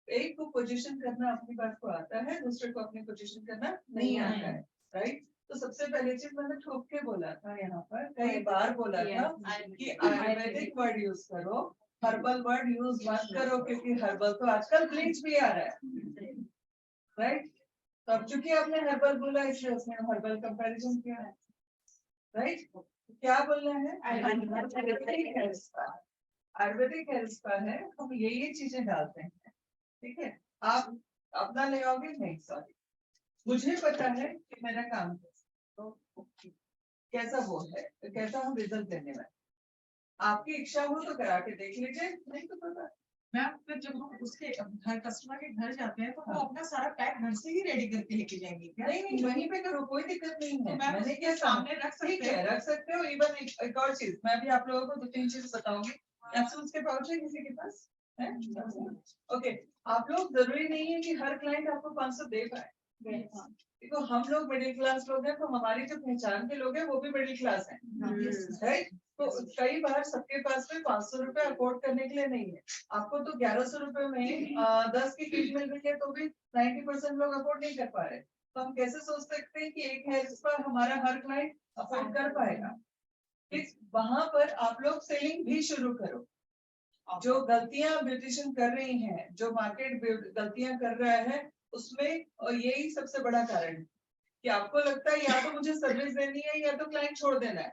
Speaker 5: एक को पोजीशन करना अपनी बात को आता है, दूसरे को अपनी पोजीशन करना नहीं आता है, राइट। तो सबसे पहले चीज मैंने ठोक के बोला था, यहाँ पर कई बार बोला था कि आयुर्वेदिक वर्ड यूज करो, हर्बल वर्ड यूज मत करो, क्योंकि हर्बल तो आजकल ब्लीच भी आ रहा है, राइट। तो अब चूंकि आपने हर्बल बोला इसलिए उसने हर्बल कंपैरिजन किया है, राइट। क्या बोलना है, Ayurvedic health spa, Ayurvedic health spa है, हम ये चीजें डालते हैं, ठीक है। आप अपना ले आओगे नहीं, सॉरी, मुझे पता है कि मेरा काम कैसा वो है, कैसा हम रिजल्ट देने वाले, आपकी इच्छा हो तो करा के देख लीजिए, नहीं तो पता।
Speaker 6: मैम फिर जब हम उसके घर कस्टमर के घर जाते हैं, तो वो अपना सारा पैक घर से ही रेडी करके लेके जाएंगे क्या?
Speaker 5: नहीं, वहीं पे करो, कोई दिक्कत नहीं है,
Speaker 6: तो मैंने क्या सामने रख
Speaker 5: ठीक
Speaker 6: सकते
Speaker 5: है,
Speaker 6: हैं?
Speaker 5: रख सकते हो। इवन एक और चीज मैं भी आप लोगों को 2-3 चीज बताऊंगी। कैप्सूल्स के पाउच है किसी के पास है? ओके, आप लोग जरूरी नहीं है कि हर क्लाइंट आपको 500 दे पाए, देखो हम लोग मिडिल क्लास लोग हैं, तो हमारी जो पहचान के लोग हैं वो भी मिडिल क्लास हैं, राइट। तो कई बार सबके पास में 500 रुपए अफोर्ड करने के लिए नहीं है, आपको तो 1100 रुपए में 10 की किट मिल रही है, तो भी 90% लोग अफोर्ड नहीं कर पा रहे। तो हम कैसे सोच सकते हैं कि एक हेल्थ स्पा हमारा हर क्लाइंट अफोर्ड कर पाएगा। वहां पर आप लोग सेलिंग भी शुरू करो। जो गलतियां ब्यूटिशियन कर रही हैं, जो मार्केट गलतियां कर रहा है, उसमें और यही सबसे बड़ा कारण है कि आपको लगता है या तो मुझे सर्विस देनी है या तो क्लाइंट छोड़ देना है,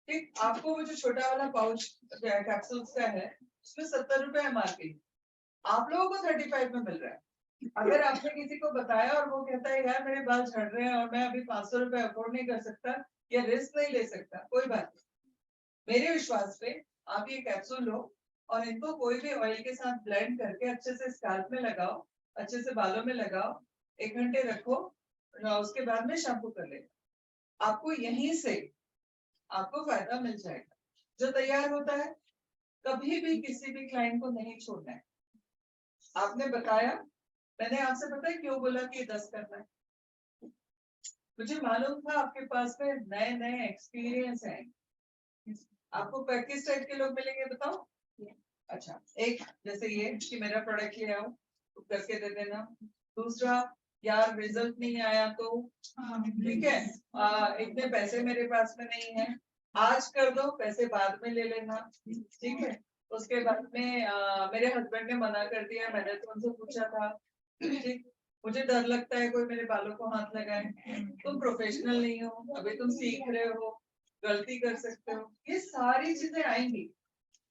Speaker 5: ठीक। आपको वो जो छोटा वाला पाउच कैप्सूल्स का है उसमें 70 रुपए MRP, आप लोगों को 35 में मिल रहा है। अगर आपने किसी को बताया और वो कहता है यार मेरे बाल झड़ रहे हैं और मैं अभी 500 रुपए अफोर्ड नहीं कर सकता या रिस्क नहीं ले सकता, कोई बात नहीं, मेरे विश्वास पे आप ये कैप्सूल लो और इनको कोई भी ऑयल के साथ ब्लेंड करके अच्छे से स्कैल्प में लगाओ, अच्छे से बालों में लगाओ, 1 घंटे रखो, उसके बाद में शैम्पू कर लेना। आपको यहीं से आपको फायदा मिल जाएगा। जो तैयार होता है कभी भी किसी भी क्लाइंट को नहीं छोड़ना है। आपने बताया, मैंने आपसे पता है क्यों बोला कि 10 करना है? मुझे मालूम था आपके पास में नए नए एक्सपीरियंस है। आपको किस टाइप के लोग मिलेंगे बताओ? अच्छा, एक जैसे ये कि मेरा प्रोडक्ट ले आओ तो करके दे देना। दूसरा, यार रिजल्ट नहीं आया तो ठीक है, इतने पैसे मेरे पास में नहीं है, आज कर दो, पैसे बाद में ले लेना, ठीक है। उसके बाद में मेरे हस्बैंड ने मना कर दिया, मैंने तो उनसे पूछा था, ठीक, मुझे डर लगता है कोई मेरे बालों को हाथ लगाए। तुम प्रोफेशनल नहीं हो, अभी तुम सीख रहे हो, गलती कर सकते हो, ये सारी चीजें आएंगी।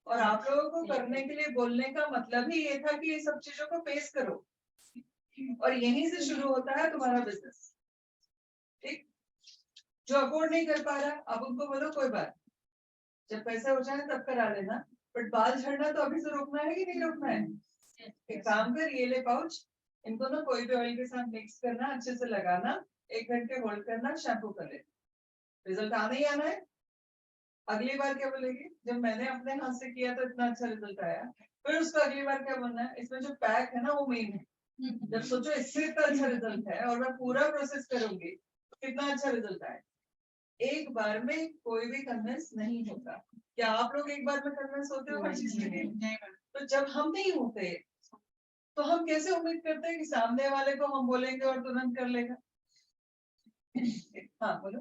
Speaker 5: और आप लोगों को करने के लिए बोलने का मतलब ही ये था कि ये सब चीजों को फेस करो, और यहीं से शुरू होता है तुम्हारा बिजनेस। ठीक, जो अफोर्ड नहीं कर पा रहा, अब उनको बोलो कोई बात, जब पैसा हो जाए तब करा लेना, बट बाल झड़ना तो अभी से रोकना है कि नहीं रोकना है? एक काम कर, ये ले पाउच, इनको ना कोई भी ऑयल के साथ मिक्स करना, अच्छे से लगाना, 1 घंटे होल्ड करना, शैम्पू कर लेना, रिजल्ट आना ही आना है। अगली बार क्या बोलेगी, जब मैंने अपने हाथ से किया तो इतना अच्छा रिजल्ट आया, फिर उसको अगली बार क्या बोलना है, इसमें जो पैक है ना वो मेन है। जब सोचो इससे इतना अच्छा रिजल्ट है और मैं पूरा प्रोसेस करूंगी तो कितना अच्छा रिजल्ट आए। एक बार में कोई भी कन्विंस नहीं होता। क्या आप लोग एक बार में कन्विंस होते हो हर चीज के लिए? तो जब हम नहीं होते तो हम कैसे उम्मीद करते हैं कि सामने वाले को हम बोलेंगे और तुरंत कर लेगा? हाँ बोलो।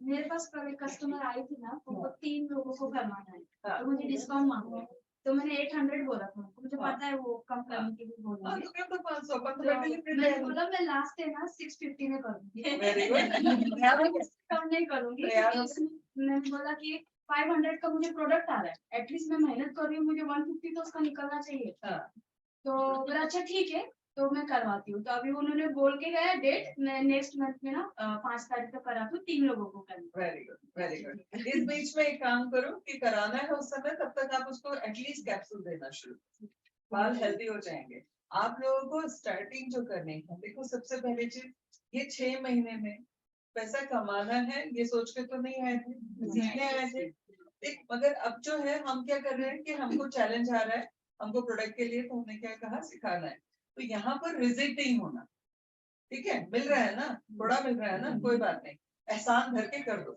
Speaker 1: मेरे पास कल एक कस्टमर आई थी ना, तो वो 3 लोगों को करवाना है,
Speaker 5: हाँ।
Speaker 1: तो मुझे डिस्काउंट मांगा है, तो मैंने 800 बोला था, मुझे
Speaker 5: हाँ।
Speaker 1: पता है वो कम करने के लिए
Speaker 5: हाँ,
Speaker 1: बोलेंगे,
Speaker 5: तो क्या तो 500
Speaker 1: तो
Speaker 5: 15 मिनट
Speaker 1: मैंने बोला मैं लास्ट है ना 650 में करूंगी।
Speaker 5: Very good.
Speaker 1: कम नहीं करूंगी,
Speaker 5: तैयार हो?
Speaker 1: मैंने बोला कि 500 का मुझे प्रोडक्ट आ रहा है, एटलीस्ट मैं मेहनत कर रही हूँ, मुझे 150 तो उसका निकलना चाहिए।
Speaker 5: हाँ।
Speaker 1: तो बोला अच्छा ठीक है, तो मैं करवाती हूँ। तो अभी उन्होंने बोल के गया डेट, मैं नेक्स्ट मंथ में ना 5 तारीख को कराती हूँ, 3 लोगों को करना।
Speaker 5: Very good, very good. इस बीच में एक काम करो कि कराना है उस समय, तब तक आप उसको एटलीस्ट कैप्सूल देना शुरू, बाल हेल्दी हो जाएंगे। आप लोगों को स्टार्टिंग जो करनी है, देखो सबसे पहली चीज, ये 6 महीने में पैसा कमाना है, ये सोच के तो नहीं आए थे, सीखने आए थे। देख, मगर अब जो है हम क्या कर रहे हैं कि हमको चैलेंज आ रहा है, हमको प्रोडक्ट के लिए, तो हमने क्या कहा, सिखाना है। तो यहाँ पर रिजिड नहीं होना, ठीक है, मिल रहा है ना, थोड़ा मिल रहा है ना, कोई बात नहीं, एहसान भर के कर दो,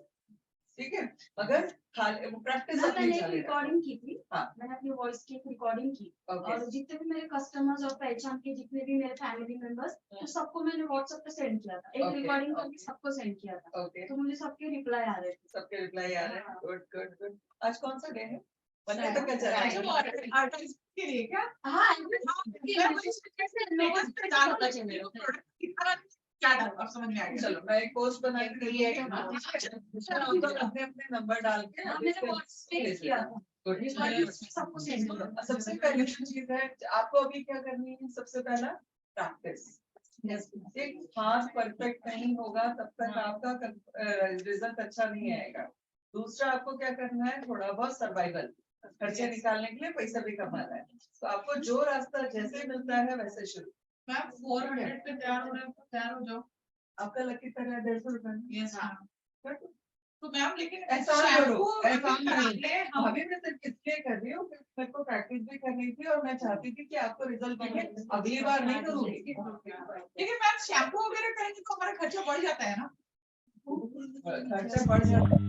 Speaker 5: ठीक है, मगर प्रैक्टिस
Speaker 1: ना,
Speaker 5: अपनी
Speaker 1: मैंने एक
Speaker 5: जारी रखो।
Speaker 1: रिकॉर्डिंग की थी,
Speaker 5: हाँ।
Speaker 1: मैंने अपनी वॉइस की रिकॉर्डिंग की,
Speaker 5: ओके,
Speaker 1: और जितने भी मेरे कस्टमर्स और पहचान के जितने भी मेरे फैमिली मेंबर्स, तो सबको मैंने व्हाट्सएप पे सेंड किया था, एक
Speaker 5: Okay,
Speaker 1: रिकॉर्डिंग करके
Speaker 5: okay.
Speaker 1: सबको सेंड किया था,
Speaker 5: ओके,
Speaker 1: तो मुझे सबके रिप्लाई आ रहे थे।
Speaker 5: सबके रिप्लाई आ रहे हैं,
Speaker 1: हाँ।
Speaker 5: Good good good. आज कौन सा डे है? मंडे तक का चल रहा
Speaker 6: जो
Speaker 5: है।
Speaker 6: आर्टिस्ट के लिए क्या?
Speaker 1: हाँ,
Speaker 6: मैं मुझे लोगों से जानना चाहिए मेरे को प्रोडक्ट कितना क्या डालना, अब समझ में आ गया।
Speaker 5: चलो मैं एक पोस्ट बना के क्रिएट अपने अपने नंबर डाल के
Speaker 1: हाँ, मैंने व्हाट्सएप पे किया था।
Speaker 5: Good.
Speaker 1: रिकॉर्डिंग सबको सेंड किया।
Speaker 5: सबसे पहली चीज है, आपको अभी क्या करनी है, सबसे पहला प्रैक्टिस। एक हाथ परफेक्ट नहीं होगा तब तक आपका रिजल्ट अच्छा नहीं आएगा। दूसरा, आपको क्या करना है, थोड़ा बहुत सर्वाइवल, खर्चे निकालने के लिए पैसा भी कमाना है। तो आपको जो रास्ता जैसे मिलता है वैसे शुरू।
Speaker 6: मैम 400 पे तैयार हो जाओ।
Speaker 5: आपका लकी तरह 150 रुपए।
Speaker 6: Yes ma'am. तो मैम लेकिन
Speaker 5: एहसान
Speaker 6: शैम्पू
Speaker 5: करो, एहसान करो।
Speaker 6: ले हम
Speaker 5: अभी मैं सिर्फ इसलिए कर रही हूँ, मेरे को प्रैक्टिस भी करनी थी और मैं चाहती थी कि आपको रिजल्ट दिखे, अगली बार नहीं करूँगी।
Speaker 6: लेकिन मैम शैम्पू वगैरह करेंगे तो हमारा खर्चा बढ़ जाता है ना।
Speaker 5: खर्चा बढ़ जाता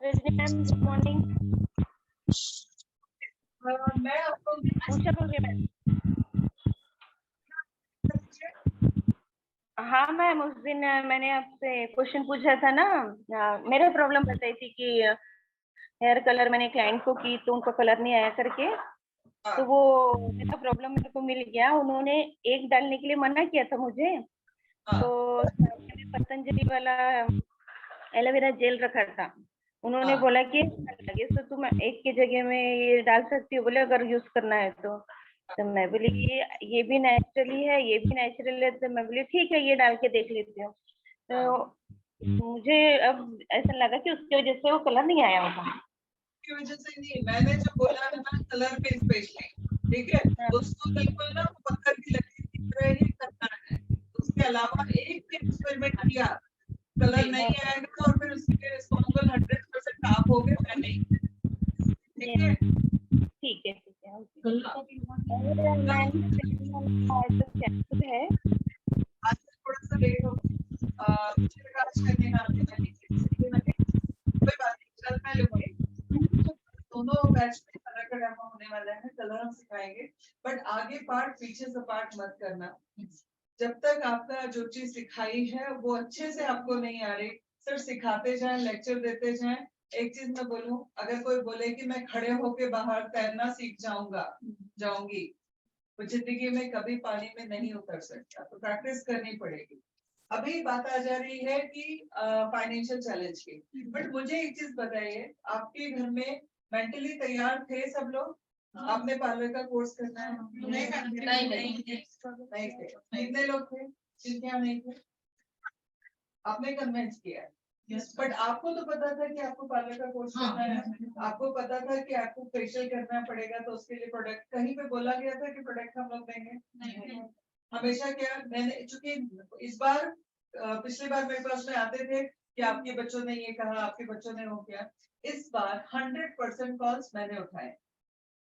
Speaker 7: रजनी मैम, गुड मॉर्निंग।
Speaker 5: मैं आपको
Speaker 7: उषा बोल रही मैम। हाँ मैम, उस दिन मैंने आपसे क्वेश्चन पूछा था ना, मेरा प्रॉब्लम बताई थी कि हेयर कलर मैंने क्लाइंट को की तो उनको कलर नहीं आया करके, तो वो मेरा प्रॉब्लम मेरे को मिल गया। उन्होंने एक डालने के लिए मना किया था मुझे, तो मैंने पतंजलि वाला एलोवेरा जेल रखा था। उन्होंने बोला कि लगे तो तुम एक की जगह में ये डाल सकती हो, बोले अगर यूज करना है तो तो मैं बोली ये भी नेचुरली है, ये भी नेचुरल है, तो मैं बोली ठीक है ये डाल के देख लेती हूँ। तो मुझे अब ऐसा लगा कि उसकी वजह से वो कलर नहीं आया होगा।
Speaker 5: की वजह से नहीं, मैंने जो बोला है ना कलर पे स्पेशली, ठीक है, उसको बिल्कुल ना पत्थर की लकीर की तरह ही करना है। उसके अलावा एक भी एक्सपेरिमेंट किया, कलर नहीं आएगा और फिर उसके लिए रिस्पॉन्सिबल 100% आप हो गए, मैं नहीं। ठीक है,
Speaker 7: ठीक है ठीक है। और मैंने है
Speaker 5: आज थोड़ा सा लेट हो गया, आज करने ना आते कोई बात नहीं, चल मैं लूंगी। दोनों बैच में कलर का डेमो होने वाला है, कलर हम सिखाएंगे, बट आगे पार्ट पीछे से पार्ट मत करना। जब तक आपका जो चीज सिखाई है वो अच्छे से आपको नहीं आ रही, सिर्फ सिखाते जाएं, लेक्चर देते जाएं। एक चीज मैं बोलूं, अगर कोई बोले कि मैं खड़े होके बाहर तैरना सीख जाऊंगी, तो जिंदगी में कभी पानी में नहीं उतर सकता, तो प्रैक्टिस करनी पड़ेगी। अभी बात आ जा रही है कि फाइनेंशियल चैलेंज की, बट मुझे एक चीज बताइए, आपके घर में मेंटली तैयार थे सब लोग? आपने पार्लर का कोर्स करना है? नहीं थे। कितने लोग थे जिनके यहाँ नहीं थे? आपने कन्वेंस किया, बट आपको तो पता था कि आपको पार्लर का कोर्स करना है, आपको पता था कि आपको फेशियल करना पड़ेगा, तो उसके लिए प्रोडक्ट कहीं पे बोला गया था कि प्रोडक्ट हम लोग देंगे? हमेशा क्या, मैंने चूंकि इस बार पिछली बार मेरे पास में आते थे कि आपके बच्चों ने ये कहा, आपके बच्चों ने वो किया, इस बार 100% कॉल्स मैंने उठाए,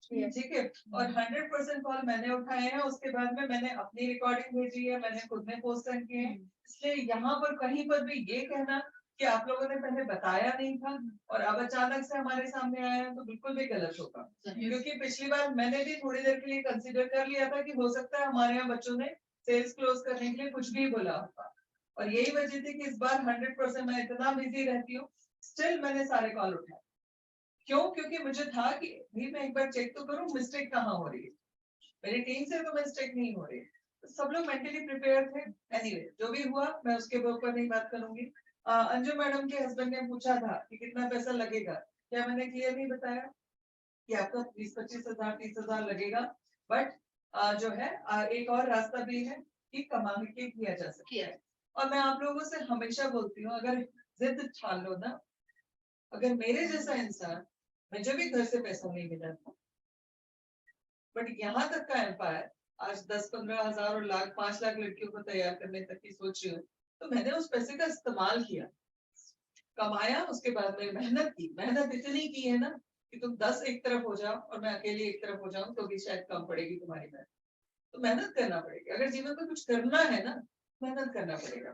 Speaker 5: ठीक है, और 100% कॉल मैंने उठाए हैं। उसके बाद में मैंने अपनी रिकॉर्डिंग भेजी है, मैंने खुद ने पोस्ट किए हैं। इसलिए यहाँ पर कहीं पर भी ये कहना कि आप लोगों ने पहले बताया नहीं था और अब अचानक से हमारे सामने आया है, तो बिल्कुल भी गलत होगा। क्योंकि पिछली बार मैंने भी थोड़ी देर के लिए कंसीडर कर लिया था कि हो सकता है हमारे यहाँ बच्चों ने सेल्स क्लोज करने के लिए कुछ भी बोला होगा, और यही वजह थी कि इस बार 100% मैं इतना बिजी रहती हूँ, स्टिल मैंने सारे कॉल उठाए। क्यों? क्योंकि मुझे था कि भी मैं एक बार चेक तो करूं मिस्टेक कहाँ हो रही है, मेरी टीम से तो मिस्टेक नहीं हो रही। तो सब लोग मेंटली प्रिपेयर थे। एनीवे, जो भी हुआ मैं उसके ऊपर नहीं बात करूंगी। अंजू मैडम के हस्बैंड ने पूछा था कि कितना पैसा लगेगा, क्या मैंने क्लियर नहीं बताया कि आपका 20-25 हजार 30 हजार लगेगा, बट जो है एक और रास्ता भी है कि कमा के किया जा सकता है। और मैं आप लोगों से हमेशा बोलती हूँ, अगर जिद ठान लो ना, अगर मेरे जैसा इंसान, मुझे भी घर से पैसा नहीं मिला था, बट यहाँ तक का एम्पायर आज 10-15 हजार और लाख 5 लाख लड़कियों को तैयार करने तक की सोच रही हूँ, तो मैंने उस पैसे का इस्तेमाल किया, कमाया, उसके बाद में मेहनत की। मेहनत इतनी की है ना कि तुम 10 एक तरफ हो जाओ और मैं अकेली एक तरफ हो जाऊं तो भी शायद कम पड़ेगी तुम्हारी मेहनत। तो मेहनत करना पड़ेगी, अगर जीवन में कुछ करना है ना, मेहनत करना पड़ेगा।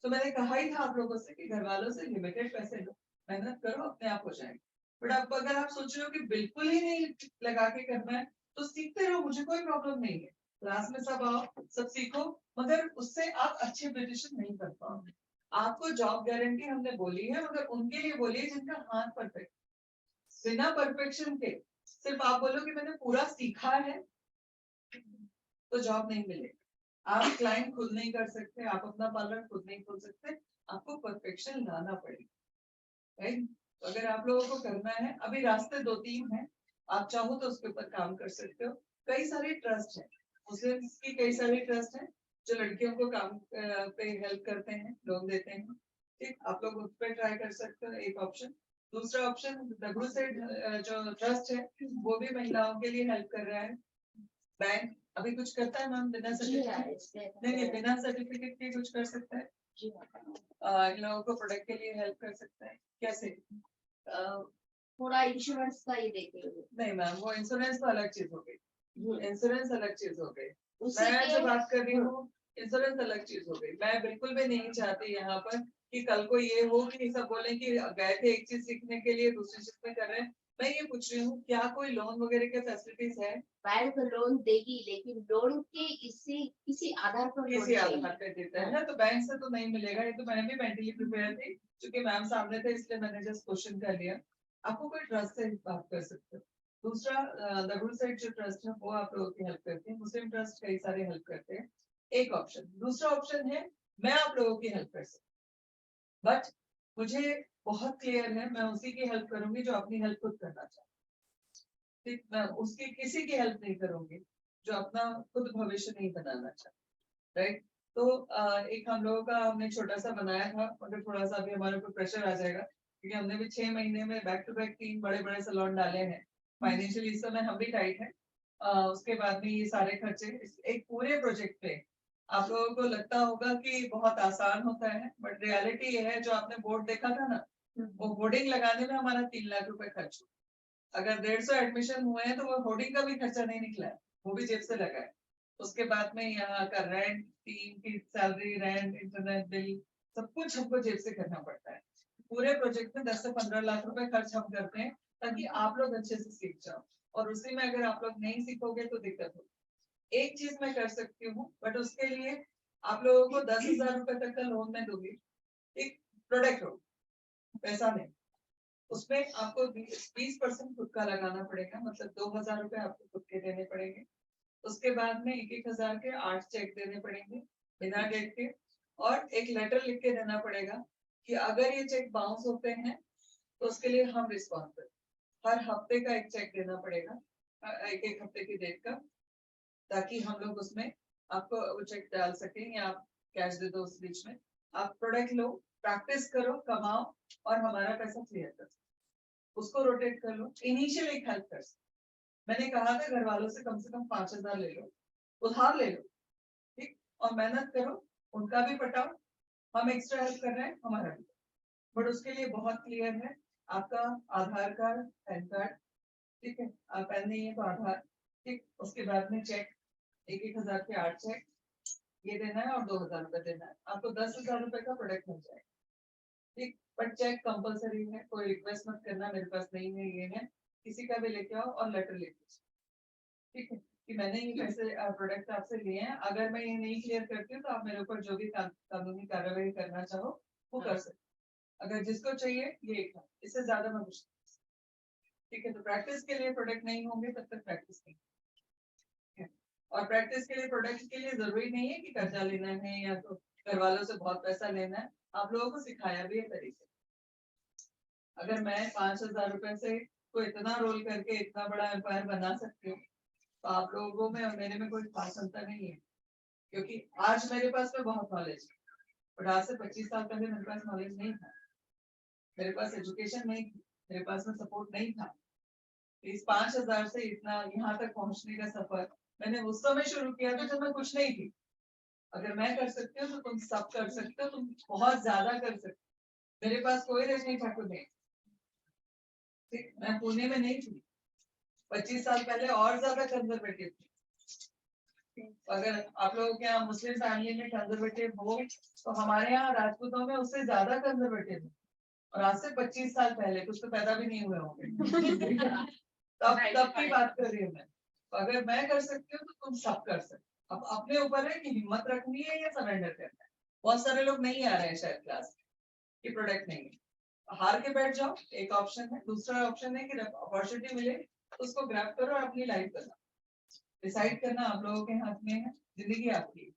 Speaker 5: तो मैंने कहा ही था आप लोगों से कि घर वालों से लिमिटेड पैसे लो, मेहनत करो, अपने आप हो जाएंगे। बट अब अगर आप सोच रहे हो कि बिल्कुल ही नहीं लगा के करना है, तो सीखते रहो, मुझे कोई प्रॉब्लम नहीं है। क्लास में सब आओ, सब सीखो, मगर उससे आप अच्छे प्रिपरेशन नहीं कर पाओगे। आपको जॉब गारंटी हमने बोली है, मगर उनके लिए बोली है जिनका हाथ परफेक्ट, बिना परफेक्शन के सिर्फ आप बोलो कि मैंने पूरा सीखा है, तो जॉब नहीं मिलेगी। आप क्लाइंट खुद नहीं कर सकते, आप अपना पार्लर खुद नहीं खोल सकते, आपको परफेक्शन लाना पड़ेगा, राइट? अगर आप लोगों को करना है, अभी रास्ते 2-3 हैं, आप चाहो तो उसके ऊपर काम कर सकते हो। कई सारे ट्रस्ट हैं, मुस्लिम्स की कई सारे ट्रस्ट हैं जो लड़कियों को काम पे हेल्प करते हैं, लोन देते हैं, ठीक, आप लोग उस पर ट्राई कर सकते हो, एक ऑप्शन। दूसरा ऑप्शन डब्ल्यू से जो ट्रस्ट है वो भी महिलाओं के लिए हेल्प कर रहा है। बैंक अभी कुछ करता है मैम बिना सर्टिफिकेट? नहीं, बिना सर्टिफिकेट के कुछ कर सकता है, इन लोगों को प्रोडक्ट के लिए हेल्प कर सकता है। कैसे?
Speaker 3: थोड़ा इंश्योरेंस का ही देखेंगे।
Speaker 5: नहीं मैम, वो इंश्योरेंस तो अलग चीज हो गई, इंश्योरेंस अलग चीज हो गई।
Speaker 3: उससे
Speaker 5: मैं जो बात कर रही हूँ इंश्योरेंस अलग चीज हो गई। मैं बिल्कुल भी नहीं चाहती यहाँ पर कि कल को ये हो कि सब बोले कि गए थे एक चीज सीखने के लिए दूसरी चीज में कर रहे हैं। मैं ये पूछ रही हूँ, क्या कोई लोन वगैरह के फैसिलिटीज है?
Speaker 3: बैंक लोन देगी, लेकिन लोन के किसी आधार पर
Speaker 5: किसी आधार पे देता है ना, तो बैंक से तो नहीं मिलेगा। ये तो मैंने भी मेंटली प्रिपेयर थी, क्योंकि मैम सामने थे इसलिए मैंने जस्ट क्वेश्चन कर लिया। आपको कोई ट्रस्ट से बात कर सकते हो। दूसरा, डबल साइड जो ट्रस्ट है वो आप लोगों की हेल्प करते हैं, मुस्लिम ट्रस्ट कई सारे हेल्प करते हैं, एक ऑप्शन। दूसरा ऑप्शन है मैं आप लोगों की हेल्प कर सकती हूँ, बट मुझे बहुत क्लियर है मैं उसी की हेल्प करूंगी जो अपनी हेल्प खुद करना चाहती ठीक, मैं उसकी किसी की हेल्प नहीं करूंगी जो अपना खुद भविष्य नहीं बनाना चाहता, राइट। तो एक हम लोगों का हमने छोटा सा बनाया था, मगर थोड़ा सा अभी हमारे ऊपर प्रेशर आ जाएगा क्योंकि हमने भी 6 महीने में बैक टू बैक 3 बड़े बड़े सैलून डाले हैं। फाइनेंशियली इस समय हम भी टाइट है। उसके बाद में ये सारे खर्चे एक पूरे प्रोजेक्ट पे आप लोगों को लगता होगा कि बहुत आसान होता है, बट रियलिटी ये है, जो आपने बोर्ड देखा था ना, वो होर्डिंग लगाने में हमारा 3 लाख रुपए खर्च हुआ। अगर 150 एडमिशन हुए हैं तो वो होर्डिंग का भी खर्चा नहीं निकला है, वो भी जेब से लगा है। उसके बाद में यहाँ का रेंट, टीम की सैलरी, रेंट, इंटरनेट बिल, सब कुछ हमको जेब से करना पड़ता है। पूरे प्रोजेक्ट में 10 से 15 लाख रुपए खर्च हम करते हैं ताकि आप लोग अच्छे से सीख जाओ, और उसी में अगर आप लोग नहीं सीखोगे तो दिक्कत होगी। एक चीज मैं कर सकती हूँ, बट उसके लिए आप लोगों को 10,000 रुपए तक का लोन में दूंगी, एक प्रोडक्ट हो, पैसा नहीं। उसमें आपको 20% खुद का लगाना पड़ेगा, मतलब 2,000 रुपए आपको खुद के देने पड़ेंगे। उसके बाद में 1,000 के 8 चेक देने पड़ेंगे बिना डेट के, और एक लेटर लिख के देना पड़ेगा कि अगर ये चेक बाउंस होते हैं तो उसके लिए हम रिस्पॉन्सिबल। हर हफ्ते का एक चेक देना पड़ेगा, एक हफ्ते की डेट का, ताकि हम लोग उसमें आपको वो चेक डाल सकें या आप कैश दे दो उस बीच में। आप प्रोडक्ट लो, प्रैक्टिस करो, कमाओ और हमारा पैसा क्लियर कर सकते, उसको रोटेट कर लो, इनिशियल एक हेल्प कर सकते। मैंने कहा था घर वालों से कम 5,000 ले लो, उधार ले लो, ठीक, और मेहनत करो, उनका भी पटाओ, हम एक्स्ट्रा हेल्प कर रहे हैं, हमारा भी। बट उसके लिए बहुत क्लियर है, आपका आधार कार्ड, पैन कार्ड, ठीक है, पैन नहीं है तो आधार, ठीक, उसके बाद में चेक, 1,000 के 8 चेक ये देना है और 2,000 रुपए देना है। आपको 10,000 रुपए का प्रोडक्ट मिल जाएगा, ठीक, बट चेक कंपलसरी है, कोई रिक्वेस्ट मत करना मेरे पास नहीं है, ये है, किसी का भी लेके आओ और लेटर लेके, ठीक है, कि मैंने ये पैसे प्रोडक्ट आपसे लिए हैं, अगर मैं ये नहीं क्लियर करती हूँ तो आप मेरे ऊपर जो भी कानूनी कार्रवाई करना चाहो वो कर सकते। अगर जिसको चाहिए ये एक है, इससे ज्यादा मैं कुछ, ठीक है। तो प्रैक्टिस के लिए प्रोडक्ट नहीं होंगे तब तक प्रैक्टिस नहीं है। और प्रैक्टिस के लिए प्रोडक्ट के लिए जरूरी नहीं है कि कर्जा लेना है या तो घर वालों से बहुत पैसा लेना है, आप लोगों को सिखाया भी है तरीके। अगर मैं 5,000 रुपए से को इतना रोल करके इतना बड़ा एम्पायर बना सकती हूँ, तो आप लोगों में और मेरे में कोई खास अंतर नहीं है, क्योंकि आज मेरे पास में बहुत नॉलेज है, बट आज से 25 साल पहले मेरे पास नॉलेज नहीं था, मेरे पास एजुकेशन नहीं थी, मेरे पास में सपोर्ट नहीं था। इस 5,000 से इतना यहाँ तक पहुंचने का सफर मैंने उस समय शुरू किया था जब मैं कुछ नहीं थी। अगर मैं कर सकती हूँ तो तुम सब कर सकते हो, तुम बहुत ज्यादा कर सकते हो। मेरे पास कोई रजनी ठाकुर नहीं, ठीक, मैं पुणे में नहीं थी, 25 साल पहले और ज्यादा कंजर्वेटिव थी। अगर आप लोगों के यहाँ मुस्लिम फैमिली में कंजर्वेटिव हो तो हमारे यहाँ राजपूतों में उससे ज्यादा कंजर्वेटिव है, और आज से 25 साल पहले कुछ तो पैदा भी नहीं हुए होंगे तब की बात कर रही हूँ मैं। तो अगर मैं कर सकती हूँ तो तुम सब कर सकते। अब अपने ऊपर है कि हिम्मत रखनी है या सरेंडर करना है। बहुत सारे लोग नहीं आ रहे हैं शायद क्लास में, प्रोडक्ट नहीं है, हार के बैठ जाओ, एक ऑप्शन है। दूसरा ऑप्शन है कि अपॉर्चुनिटी मिले उसको ग्रैब करो और अपनी लाइफ बनाओ। डिसाइड करना आप लोगों के हाथ में है, जिंदगी आपकी है,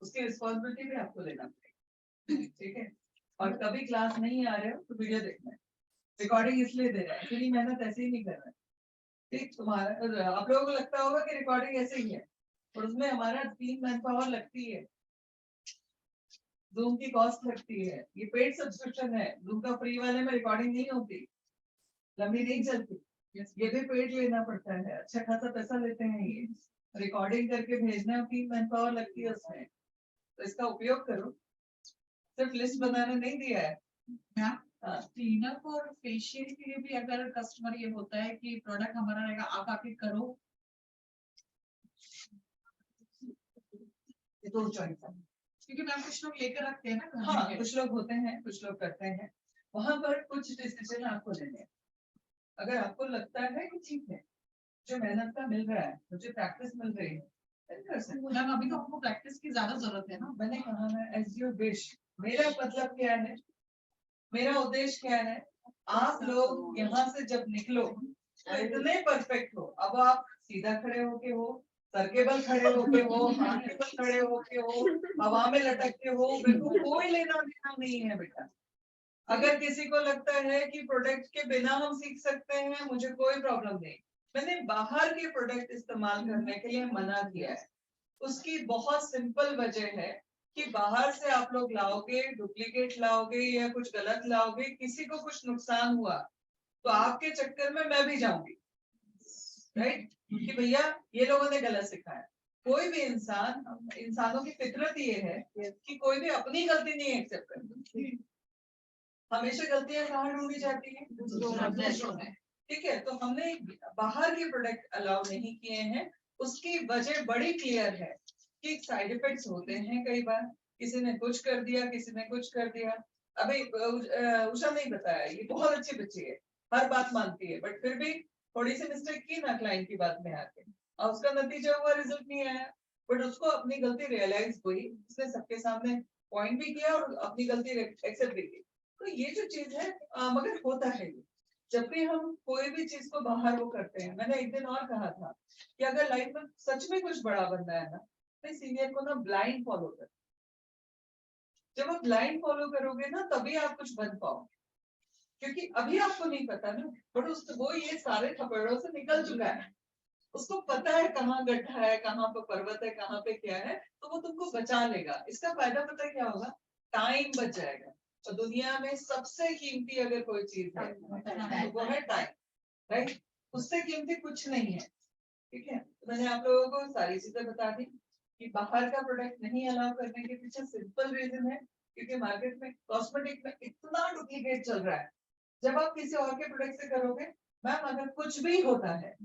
Speaker 5: उसकी रिस्पॉन्सिबिलिटी भी आपको लेना पड़ेगा, ठीक है। और कभी क्लास नहीं आ रहे हो तो वीडियो देखना है, रिकॉर्डिंग इसलिए दे रहा है, इतनी मेहनत ऐसे ही नहीं कर रहा है, ठीक। तुम्हारा आप लोगों को लगता होगा कि रिकॉर्डिंग ऐसे ही है, और उसमें हमारा 3 मैन पावर लगती है, जूम की कॉस्ट लगती है, ये पेड सब्सक्रिप्शन है, जूम का फ्री वाले में रिकॉर्डिंग नहीं होती, लंबी नहीं चलती, ये भी पेड लेना पड़ता है, अच्छा खासा पैसा लेते हैं ये, रिकॉर्डिंग करके भेजना 3 मैन पावर लगती है उसमें। तो इसका उपयोग करो, सिर्फ लिस्ट बनाने नहीं दिया है।
Speaker 6: क्लीनअप और फेशियल के लिए भी अगर कस्टमर ये होता है कि प्रोडक्ट हमारा रहेगा, आप आके करो,
Speaker 5: ये दो चॉइस है,
Speaker 6: क्योंकि मैम कुछ लोग लेकर रखते हैं ना।
Speaker 5: हाँ, कुछ लोग होते हैं, कुछ लोग करते हैं, वहां पर कुछ डिसीजन आपको लेने हैं। अगर आपको लगता है कि ठीक है, जो मेहनत का मिल रहा है, मुझे प्रैक्टिस मिल रही है,
Speaker 6: मैम अभी तो हमको प्रैक्टिस की ज्यादा जरूरत है ना।
Speaker 5: मैंने कहा है एज यू विश। मेरा मतलब क्या है, मेरा उद्देश्य क्या है, आप लोग यहाँ से जब निकलो तो इतने परफेक्ट हो, अब आप सीधा खड़े होके हो, सर के बल खड़े होके हो, हाथ के बल खड़े होके हो, हवा में लटकते हो, बिल्कुल कोई लेना देना नहीं है बेटा। अगर किसी को लगता है कि प्रोडक्ट के बिना हम सीख सकते हैं, मुझे कोई प्रॉब्लम नहीं, मैंने बाहर के प्रोडक्ट इस्तेमाल करने के लिए मना किया है। उसकी बहुत सिंपल वजह है कि बाहर से आप लोग लाओगे, डुप्लीकेट लाओगे या कुछ गलत लाओगे, किसी को कुछ नुकसान हुआ तो आपके चक्कर में मैं भी जाऊंगी, राइट? कि भैया ये लोगों ने गलत सिखाया। कोई भी इंसानों की फितरत ये है कि कोई भी अपनी गलती नहीं एक्सेप्ट करता। हमेशा गलतियां कहाँ ढूंढी जाती है? दूसरों में। ठीक है, तो हमने बाहर के प्रोडक्ट अलाउ नहीं किए हैं। उसकी वजह बड़ी क्लियर है कि साइड इफेक्ट्स होते हैं कई बार, किसी ने कुछ कर दिया, किसी ने कुछ कर दिया। अभी उषा नहीं बताया, ये बहुत अच्छी बच्ची है, हर बात मानती है, बट फिर भी थोड़ी सी मिस्टेक की ना क्लाइंट की बात में आके, और उसका नतीजा हुआ रिजल्ट नहीं आया, बट उसको अपनी गलती रियलाइज हुई, उसने सबके सामने पॉइंट भी किया और अपनी गलती एक्सेप्ट भी की। तो ये जो चीज है मगर होता है ये, जब भी हम कोई भी चीज को बाहर वो करते हैं। मैंने एक दिन और कहा था कि अगर लाइफ में सच में कुछ बड़ा बनना है ना, तो सीनियर को ना ब्लाइंड फॉलो कर। जब आप ब्लाइंड फॉलो करोगे ना, तभी आप कुछ बन पाओगे, क्योंकि अभी आपको नहीं पता ना, बट वो ये सारे थप्पड़ों से निकल चुका है, उसको पता है कहाँ गड्ढा है, कहाँ पे पर्वत है, कहाँ पे क्या है, तो वो तुमको बचा लेगा। इसका फायदा पता क्या होगा? टाइम बच जाएगा। तो दुनिया में सबसे कीमती अगर कोई चीज है तो वो है टाइम, राइट? उससे कीमती कुछ नहीं है। ठीक है, तो मैंने आप लोगों को सारी चीजें बता दी कि बाहर का प्रोडक्ट नहीं अलाउ करने के पीछे सिंपल रीजन है, क्योंकि मार्केट में कॉस्मेटिक में इतना डुप्लीकेट चल रहा है। जब आप किसी और के प्रोडक्ट से करोगे, मैम अगर कुछ भी होता है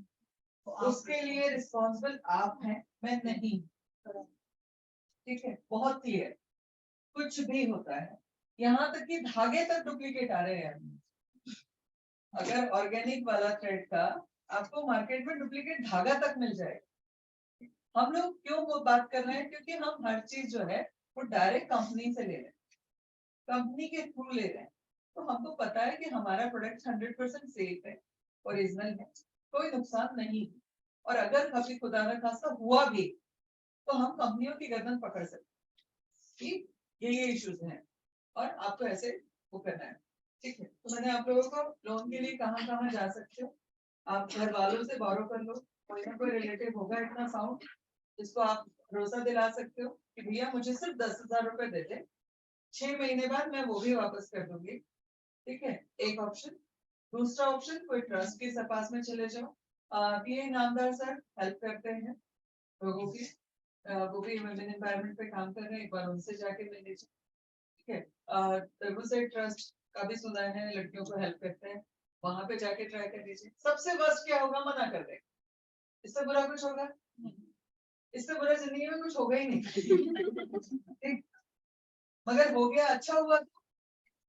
Speaker 5: तो उसके लिए रिस्पॉन्सिबल आप हैं, मैं नहीं। ठीक है, बहुत क्लियर। कुछ भी होता है, यहाँ तक कि धागे तक डुप्लीकेट आ रहे हैं। अगर ऑर्गेनिक वाला थ्रेड का आपको मार्केट में डुप्लीकेट धागा तक मिल जाएगा। हम लोग क्यों वो बात कर रहे हैं? क्योंकि हम हर चीज जो है वो डायरेक्ट कंपनी से ले रहे हैं, कंपनी के थ्रू ले रहे हैं। तो हमको पता है कि हमारा प्रोडक्ट 100% सेफ है, ओरिजिनल है, कोई नुकसान नहीं है। और अगर कभी खुदा न खास्ता हुआ भी तो हम कंपनियों की गर्दन पकड़ सकते हैं कि ये इश्यूज हैं और आपको ऐसे वो करना है। ठीक है, तो मैंने आप लोगों को लोन के लिए कहाँ जा सकते हो, आप घर वालों से बोरो कर लो, कोई ना कोई रिलेटिव होगा इतना साउंड जिसको आप भरोसा दिला सकते हो कि भैया मुझे सिर्फ 10,000 रुपए दे दे, 6 महीने बाद मैं वो भी वापस कर दूंगी। ठीक है, एक ऑप्शन। दूसरा ऑप्शन, कोई ट्रस्ट के पास में चले जाओ, पीए इनामदार सर हेल्प करते हैं लोगों की, वो भी वुमेन एनवायरनमेंट पे काम कर रहे हैं, एक बार उनसे जाके मिल लीजिए। ठीक है, प्रभुसर ट्रस्ट का भी सुना है, लड़कियों को हेल्प करते हैं, वहां पे जाके ट्राई कर लीजिए। सबसे वर्स्ट क्या होगा? मना कर दे, इससे बुरा कुछ होगा? इससे बुरा जिंदगी में कुछ होगा ही नहीं। मगर हो गया, अच्छा हुआ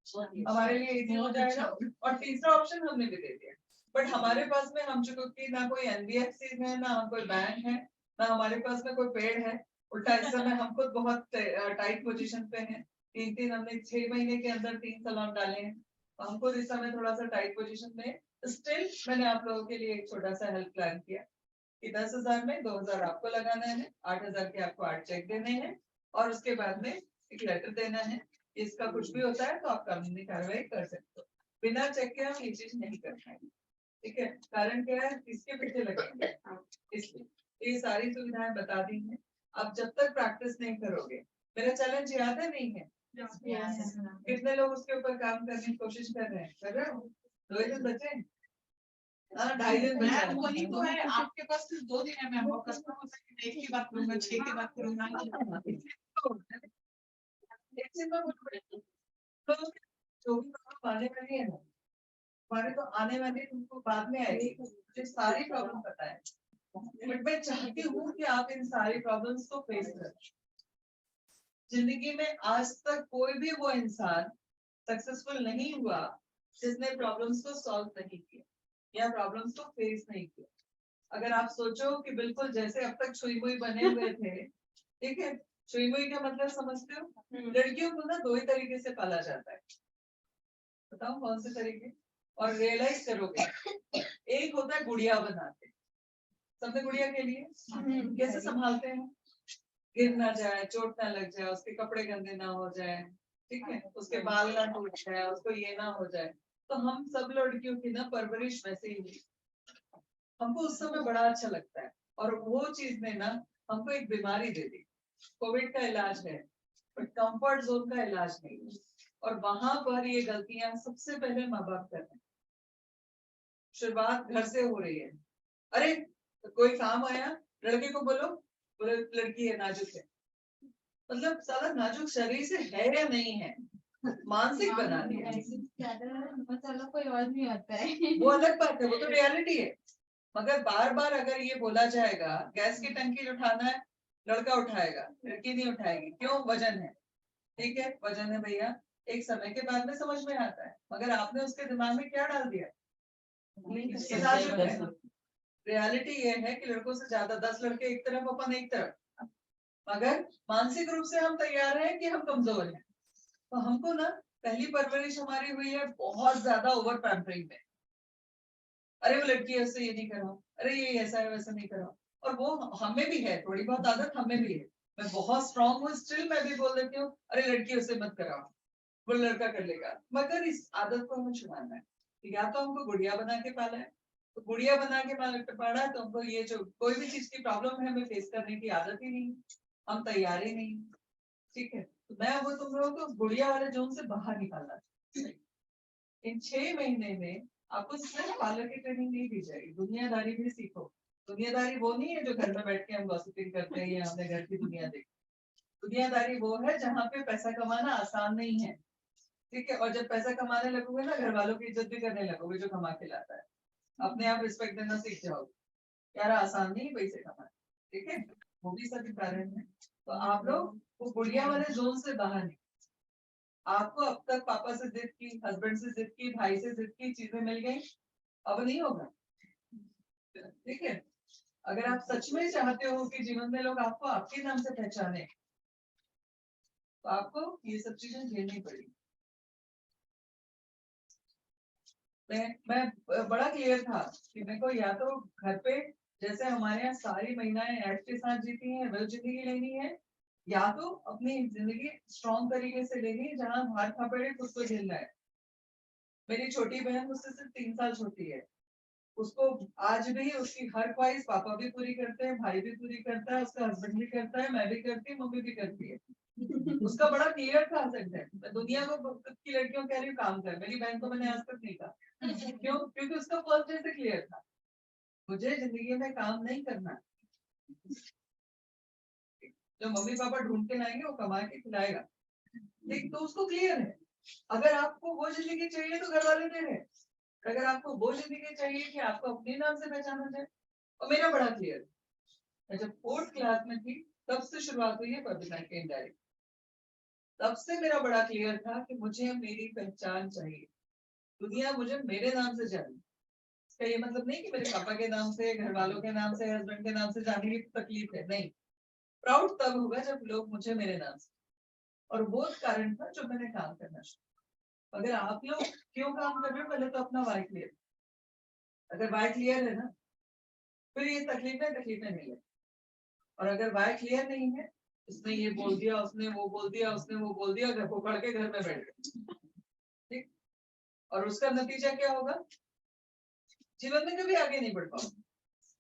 Speaker 5: तो हमारे लिए इजी हो जाएगा। और तीसरा ऑप्शन हमने भी दे दिया, बट हमारे पास में हम चूंकि ना कोई एनबीएफसी है, ना हम कोई बैंक है, ना हमारे पास में कोई पेड़ है, उल्टा इस समय हम खुद बहुत टाइट पोजीशन पे हैं। तीन हमने 6 महीने के अंदर 3 सलाम डाले हैं, तो हम खुद इस समय थोड़ा सा टाइट पोजीशन में। स्टिल मैंने आप लोगों के लिए एक छोटा सा हेल्प प्लान किया कि 10,000 में 2,000 आपको लगाना है, 8,000 के आपको 8 चेक देने हैं, और उसके बाद में एक लेटर देना है। इसका कुछ भी होता है तो आप कानूनी कार्रवाई कर सकते हो। बिना चेक के हम ये चीज नहीं कर पाएंगे। ठीक है, कारण क्या है? इसके पीछे लगेंगे, इसलिए ये सारी सुविधाएं बता दी हैं। अब जब तक प्रैक्टिस नहीं करोगे, मेरा चैलेंज याद है नहीं है? कितने लोग उसके ऊपर काम करने की कोशिश कर रहे हैं? कर रहे हो? 2 दिन बचे, 2.5 दिन बचा
Speaker 6: मैम वही तो है, आपके पास सिर्फ 2 दिन है मैम, वो कस्टमर होता है कि 1 की बात करूंगा, 6 की बात करूंगा।
Speaker 5: तो जो भी प्रॉब्लम आने वाली है ना, हमारे तो आने वाली तुमको बाद में आएगी, मुझे सारी प्रॉब्लम पता है, बट मैं चाहती हूँ कि आप इन सारी प्रॉब्लम्स को फेस करें। जिंदगी में आज तक कोई भी वो इंसान सक्सेसफुल नहीं हुआ जिसने प्रॉब्लम्स को सॉल्व नहीं किया या प्रॉब्लम्स को फेस नहीं किया। अगर आप सोचो कि बिल्कुल जैसे अब तक छुई मुई बने हुए थे, ठीक है, छुई मुई का मतलब समझते हो? लड़कियों को ना 2 ही तरीके से पाला जाता है, बताओ कौन से तरीके? और रियलाइज करोगे, एक होता है गुड़िया बनाते, सबने गुड़िया के लिए कैसे संभालते हैं? गिर ना जाए, चोट ना लग जाए, उसके कपड़े गंदे ना हो जाए, ठीक है, उसके बाल ना टूट जाए, उसको ये ना हो जाए। तो हम सब लड़कियों की ना परवरिश वैसे ही हुई। हमको उस समय बड़ा अच्छा लगता है, और वो चीज ने ना हमको एक बीमारी दे दी। कोविड का इलाज है बट कंफर्ट जोन का इलाज नहीं है, और वहां पर ये गलतियां सबसे पहले माँ बाप कर रहे हैं। शुरुआत घर से हो रही है। अरे कोई काम आया, लड़के को बोलो, बोले लड़की है, नाजुक है। मतलब साला नाजुक शरीर से है या नहीं है, मानसिक बना दिया।
Speaker 3: चलो कोई और नहीं होता है।
Speaker 5: वो अलग बात है, वो तो रियलिटी है। मगर बार बार अगर ये बोला जाएगा गैस की टंकी उठाना है, लड़का उठाएगा, लड़की नहीं उठाएगी, क्यों? वजन है। ठीक है, वजन है भैया, एक समय के बाद में समझ में आता है, मगर आपने उसके दिमाग में क्या डाल दिया? रियलिटी ये है कि लड़कों से ज्यादा 10 लड़के एक तरफ, अपन एक तरफ, मगर मानसिक रूप से हम तैयार हैं कि हम कमजोर हैं। तो हमको ना पहली परवरिश हमारी हुई है बहुत ज्यादा ओवर पैम्परिंग में। अरे वो लड़की है, उससे ये नहीं करो, अरे ये ऐसा है वैसा नहीं करो। और वो हमें भी है, थोड़ी बहुत आदत हमें भी है। मैं बहुत स्ट्रांग हूँ, स्टिल मैं भी बोल देती हूँ अरे लड़की उससे मत कराओ, वो लड़का कर लेगा। मगर इस आदत को हमें छुड़ाना है। या तो हमको गुड़िया बना के पाला है, तो गुड़िया बना के पाला है तो हमको ये जो कोई भी चीज की प्रॉब्लम है हमें फेस करने की आदत ही नहीं, हम तैयार ही नहीं। ठीक है, तो मैं वो तुम लोगों को गुड़िया वाले जोन से बाहर निकालना। इन 6 महीने में आपको सिर्फ पार्लर की ट्रेनिंग नहीं दी जाएगी, दुनियादारी भी सीखो। दुनियादारी वो नहीं है जो घर में बैठ के हम गॉसिपिंग करते हैं या अपने घर की दुनिया देखते। दुनियादारी वो है जहाँ पे पैसा कमाना आसान नहीं है। ठीक है, और जब पैसा कमाने लगोगे ना, घर वालों की इज्जत भी करने लगोगे जो कमा के लाता है। अपने आप रिस्पेक्ट देना सीख जाओगे। यार आसान नहीं पैसे कमाना। ठीक है, वो भी सभी कारण है। तो आप लोग वो गुड़िया वाले जोन से बाहर निकलो। आपको अब तक पापा से जिद की, हस्बैंड से जिद की, भाई से जिद की, चीजें मिल गई, अब नहीं होगा। ठीक है, अगर आप सच में चाहते हो कि जीवन में लोग आपको आपके नाम से पहचाने, तो आपको ये सब चीजें झेलनी पड़ेगी। मैं बड़ा क्लियर था कि मेरे को या तो घर पे जैसे हमारे यहाँ सारी महिलाएं ऐश के साथ जीती हैं वो जिंदगी लेनी है, या तो अपनी जिंदगी स्ट्रॉन्ग तरीके से लेनी है जहाँ हाथ खपड़े खुद को झेलना है। मेरी छोटी बहन मुझसे सिर्फ 3 साल छोटी है, उसको आज भी उसकी हर ख्वाहिश पापा भी पूरी करते हैं, भाई भी पूरी करता है, उसका हस्बैंड भी करता है, मैं भी करती हूँ, मम्मी भी करती है। उसका बड़ा क्लियर था सेंटेंस, मैं दुनिया को की लड़कियों कह रही हूँ काम कर, मेरी बहन को मैंने आज तक नहीं कहा। क्यों? क्योंकि उसका फर्स्ट डे से क्लियर था मुझे जिंदगी में काम नहीं करना। जो मम्मी पापा ढूंढ के लाएंगे वो कमा के खिलाएगा। ठीक, तो उसको क्लियर है। अगर आपको वो जिंदगी चाहिए तो घर वाले दे रहे हैं, अगर आपको वो जिंदगी चाहिए कि आपको अपने नाम से पहचाना जाए, और मेरा बड़ा क्लियर है। मैं जब 4th क्लास में थी तब से शुरुआत हुई है पब्लिक के इनडायरेक्ट, तब से मेरा बड़ा क्लियर था कि मुझे मेरी पहचान चाहिए, दुनिया मुझे मेरे नाम से जाने। इसका ये मतलब नहीं कि मेरे पापा के नाम से, घर वालों के नाम से, हस्बैंड के नाम से जाने की तकलीफ है, नहीं। प्राउड तब होगा जब लोग मुझे मेरे नाम से, और वो कारण था जो मैंने काम करना शुरू। अगर आप लोग क्यों काम कर रहे हो, पहले तो अपना वाई क्लियर। अगर वाई क्लियर है ना, फिर ये तकलीफें नहीं है। और अगर वाई क्लियर नहीं है, उसने ये बोल दिया, उसने वो बोल दिया, उसने वो बोल दिया, घर को पढ़ के घर में बैठ गए। ठीक, और उसका नतीजा क्या होगा? जीवन में कभी आगे नहीं बढ़ पाओ,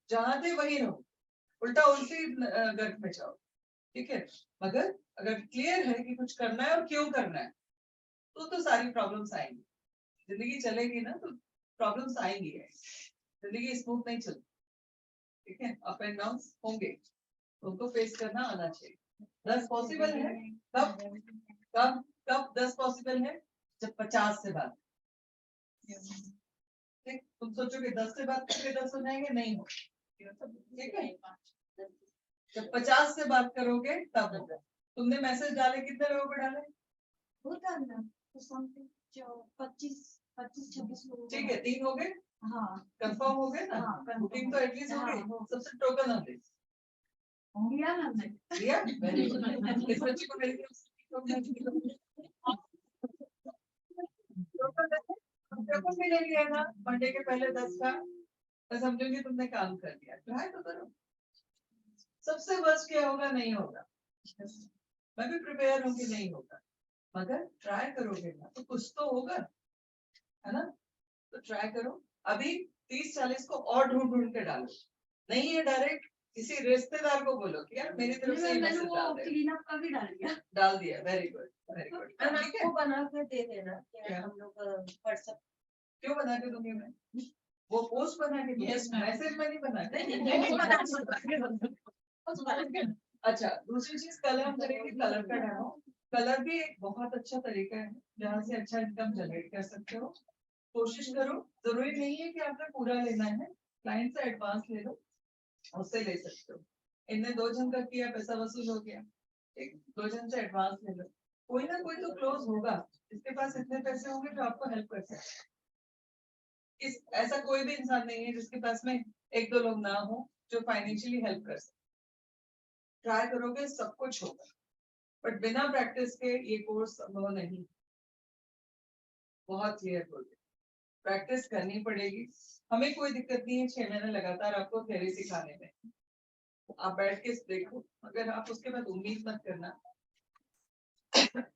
Speaker 5: जहां थे वही रहो, उल्टा उल्टी गर्त में जाओ। ठीक है, मगर अगर क्लियर है कि कुछ करना है और क्यों करना है, तो सारी प्रॉब्लम्स आएंगी। जिंदगी चलेगी ना तो प्रॉब्लम्स आएंगी है, जिंदगी स्मूथ नहीं चलती। ठीक है, अप एंड डाउन होंगे, उनको फेस करना आना चाहिए। 10 पॉसिबल है, कब कब कब 10 पॉसिबल है? जब 50 से बात। ठीक, तुम सोचोगे 10 से बात करके 10 हो जाएंगे, नहीं हो। ठीक है, जब 50 से बात करोगे तब होगा। तुमने मैसेज डाले, कितने लोगों को डाले?
Speaker 1: होता है ना, तो समथिंग जो 25-26 लोगों को।
Speaker 5: ठीक है, 3 हो गए।
Speaker 1: हाँ,
Speaker 5: कंफर्म हो गए ना?
Speaker 1: हाँ, confirm
Speaker 5: बुकिंग तो एटलीस्ट हो
Speaker 1: हाँ,
Speaker 5: गई।
Speaker 1: हो।
Speaker 5: सबसे टोकन हमने
Speaker 1: दिया ना हमने।
Speaker 5: दिया। Very good. इस बच्चे को मेरी टोकन भी ले लिया ना मंडे के पहले 10 का, मैं समझूंगी तुमने काम कर दिया। ट्राई तो करो, सबसे वर्स्ट क्या होगा? नहीं होगा। मैं भी प्रिपेयर हूँ कि नहीं होगा, मगर ट्राई करोगे ना तो कुछ तो होगा, है ना? तो ट्राई करो। अभी 30-40 को और ढूंढ ढूंढ के डालो। नहीं है डायरेक्ट किसी रिश्तेदार को बोलो कि यार मेरी तरफ से ये
Speaker 3: मैंने
Speaker 5: मैसेज
Speaker 3: वो
Speaker 5: डाल दे।
Speaker 3: क्लीन अप का भी डाल दिया।
Speaker 5: डाल दिया, very good very good.
Speaker 3: Ma'am
Speaker 5: ठीक है,
Speaker 3: आपको बना के दे देना क्या
Speaker 5: क्या?
Speaker 3: हम लोग व्हाट्सएप।
Speaker 5: क्यों बना के दूंगी मैं? वो पोस्ट बना के
Speaker 6: Yes, ma'am.
Speaker 5: मैसेज में नहीं बना के।
Speaker 3: नहीं बना
Speaker 5: अच्छा, दूसरी चीज कलर हम करेंगे, कलर का डेमो। कलर भी एक बहुत अच्छा तरीका है जहाँ से अच्छा इनकम जनरेट कर सकते हो। कोशिश करो, जरूरी नहीं है कि आपने पूरा लेना है, क्लाइंट से एडवांस ले लो, उससे ले सकते हो। इनने 2 जन का किया, पैसा वसूल हो गया, एक 2 जन से एडवांस ले लो, कोई ना कोई तो क्लोज होगा इसके पास इतने पैसे होंगे जो आपको हेल्प कर सकते। इस ऐसा कोई भी इंसान नहीं है जिसके पास में 1-2 लोग ना हो जो फाइनेंशियली हेल्प कर सकते। ट्राई करोगे सब कुछ होगा, बट बिना प्रैक्टिस के ये कोर्स संभव नहीं। बहुत क्लियर हो गया, प्रैक्टिस करनी पड़ेगी। हमें कोई दिक्कत नहीं है 6 महीने लगातार आपको थ्योरी सिखाने में, आप बैठ के देखो। अगर आप उसके बाद उम्मीद मत करना।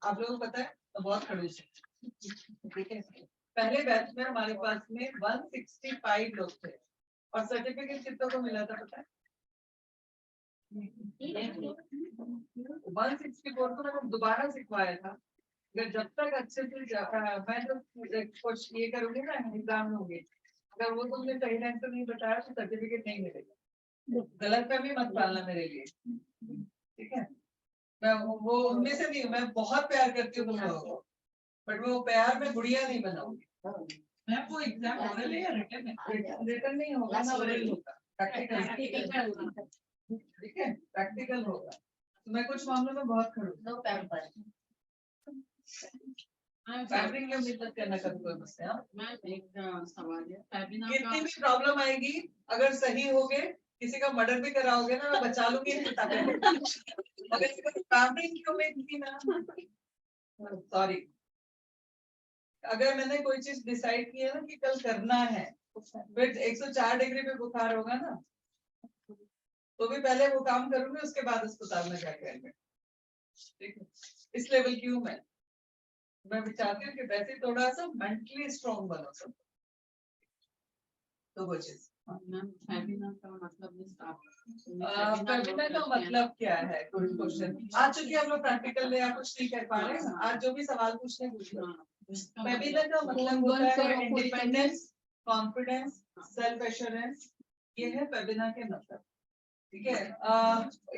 Speaker 5: आप लोगों को पता है तो बहुत खड़ूस है, ठीक है। पहले बैच में हमारे पास में 165 लोग थे और सर्टिफिकेट कितनों को मिला था पता है? 164 को मैंने दोबारा सिखवाया था। अगर जब तक अच्छे से मैं जब कुछ ये करूंगी ना एग्जाम होंगे, अगर वो तुमने सही ढंग से नहीं बताया तो सर्टिफिकेट नहीं मिलेगा। गलत में भी मत पालना मेरे लिए, ठीक है। मैं वो उनमें से नहीं, मैं बहुत प्यार करती हूँ तुम लोगों को, बट वो प्यार में गुड़िया नहीं बनाऊंगी।
Speaker 6: मैम वो एग्जाम ओरल है या रिटन है?
Speaker 5: रिटर्न नहीं होगा ना, ओरल होगा, प्रैक्टिकल, ठीक है, प्रैक्टिकल होगा। तो मैं कुछ मामलों में बहुत खड़ूस।
Speaker 3: No pamper.
Speaker 5: पैम्परिंग की उम्मीद मत करना कभी कोई मुझसे। हाँ,
Speaker 6: मैम एक सवाल है, फैबिना
Speaker 5: कितनी भी प्रॉब्लम आएगी, अगर सही होगे, किसी का मर्डर भी कराओगे ना, मैं बचा लूंगी नहीं बता अगर पैम्परिंग की उम्मीद थी ना, सॉरी। अगर मैंने कोई चीज डिसाइड किया ना कि कल करना है, फिर 104 डिग्री पे बुखार होगा ना, तो भी पहले वो काम करूंगी, उसके बाद अस्पताल में जाके एडमिट। ठीक है, इस लेवल की हूँ मैं भी चाहती हूँ कि वैसे थोड़ा सा मेंटली स्ट्रॉन्ग बनो सब। तो वो चीज
Speaker 6: मैम फैबिना का मतलब
Speaker 5: फैबिना का मतलब क्या है? Good question. आज चूंकि हम लोग प्रैक्टिकल में कुछ नहीं कर पा रहे हैं, आज जो भी सवाल पूछने पूछ लो। फैबिना का मतलब होता है इंडिपेंडेंस, कॉन्फिडेंस, सेल्फ एश्योरेंस। ये है फैबिना के मतलब, ठीक है।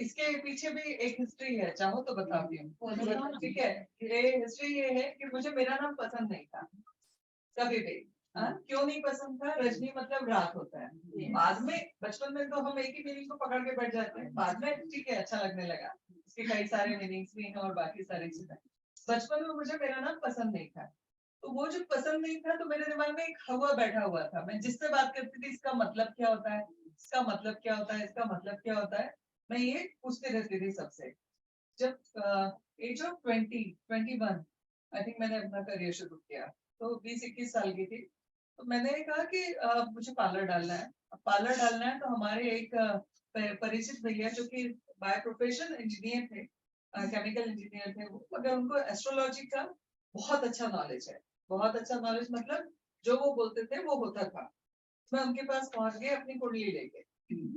Speaker 5: इसके पीछे भी एक हिस्ट्री है, चाहो तो बताती हूँ, ठीक है। ये हिस्ट्री ये है कि मुझे मेरा नाम पसंद नहीं था कभी भी। क्यों नहीं पसंद था? रजनी मतलब रात होता है। बाद में बचपन में तो हम एक ही मीनिंग को पकड़ के बैठ जाते हैं, बाद में ठीक है अच्छा लगने लगा, इसके कई सारे मीनिंग्स भी हैं और बाकी सारी चीजें। बचपन में मुझे मेरा नाम पसंद नहीं था, तो वो जो पसंद नहीं था तो मेरे दिमाग में एक हवा बैठा हुआ था। मैं जिससे बात करती थी इसका मतलब क्या होता है, इसका मतलब क्या होता है, इसका मतलब क्या होता है, मैं ये पूछती रहती थी सबसे। जब एज ऑफ 21 आई थिंक मैंने अपना करियर शुरू किया, तो 20-21 साल की थी। तो मैंने कहा कि मुझे पार्लर डालना है। पार्लर डालना है तो हमारे एक परिचित भैया जो कि बाय प्रोफेशन इंजीनियर थे, केमिकल इंजीनियर थे वो, मगर उनको एस्ट्रोलॉजी का बहुत अच्छा नॉलेज है। बहुत अच्छा नॉलेज मतलब जो वो बोलते थे वो होता था। मैं उनके पास पहुंच गई अपनी कुंडली लेके,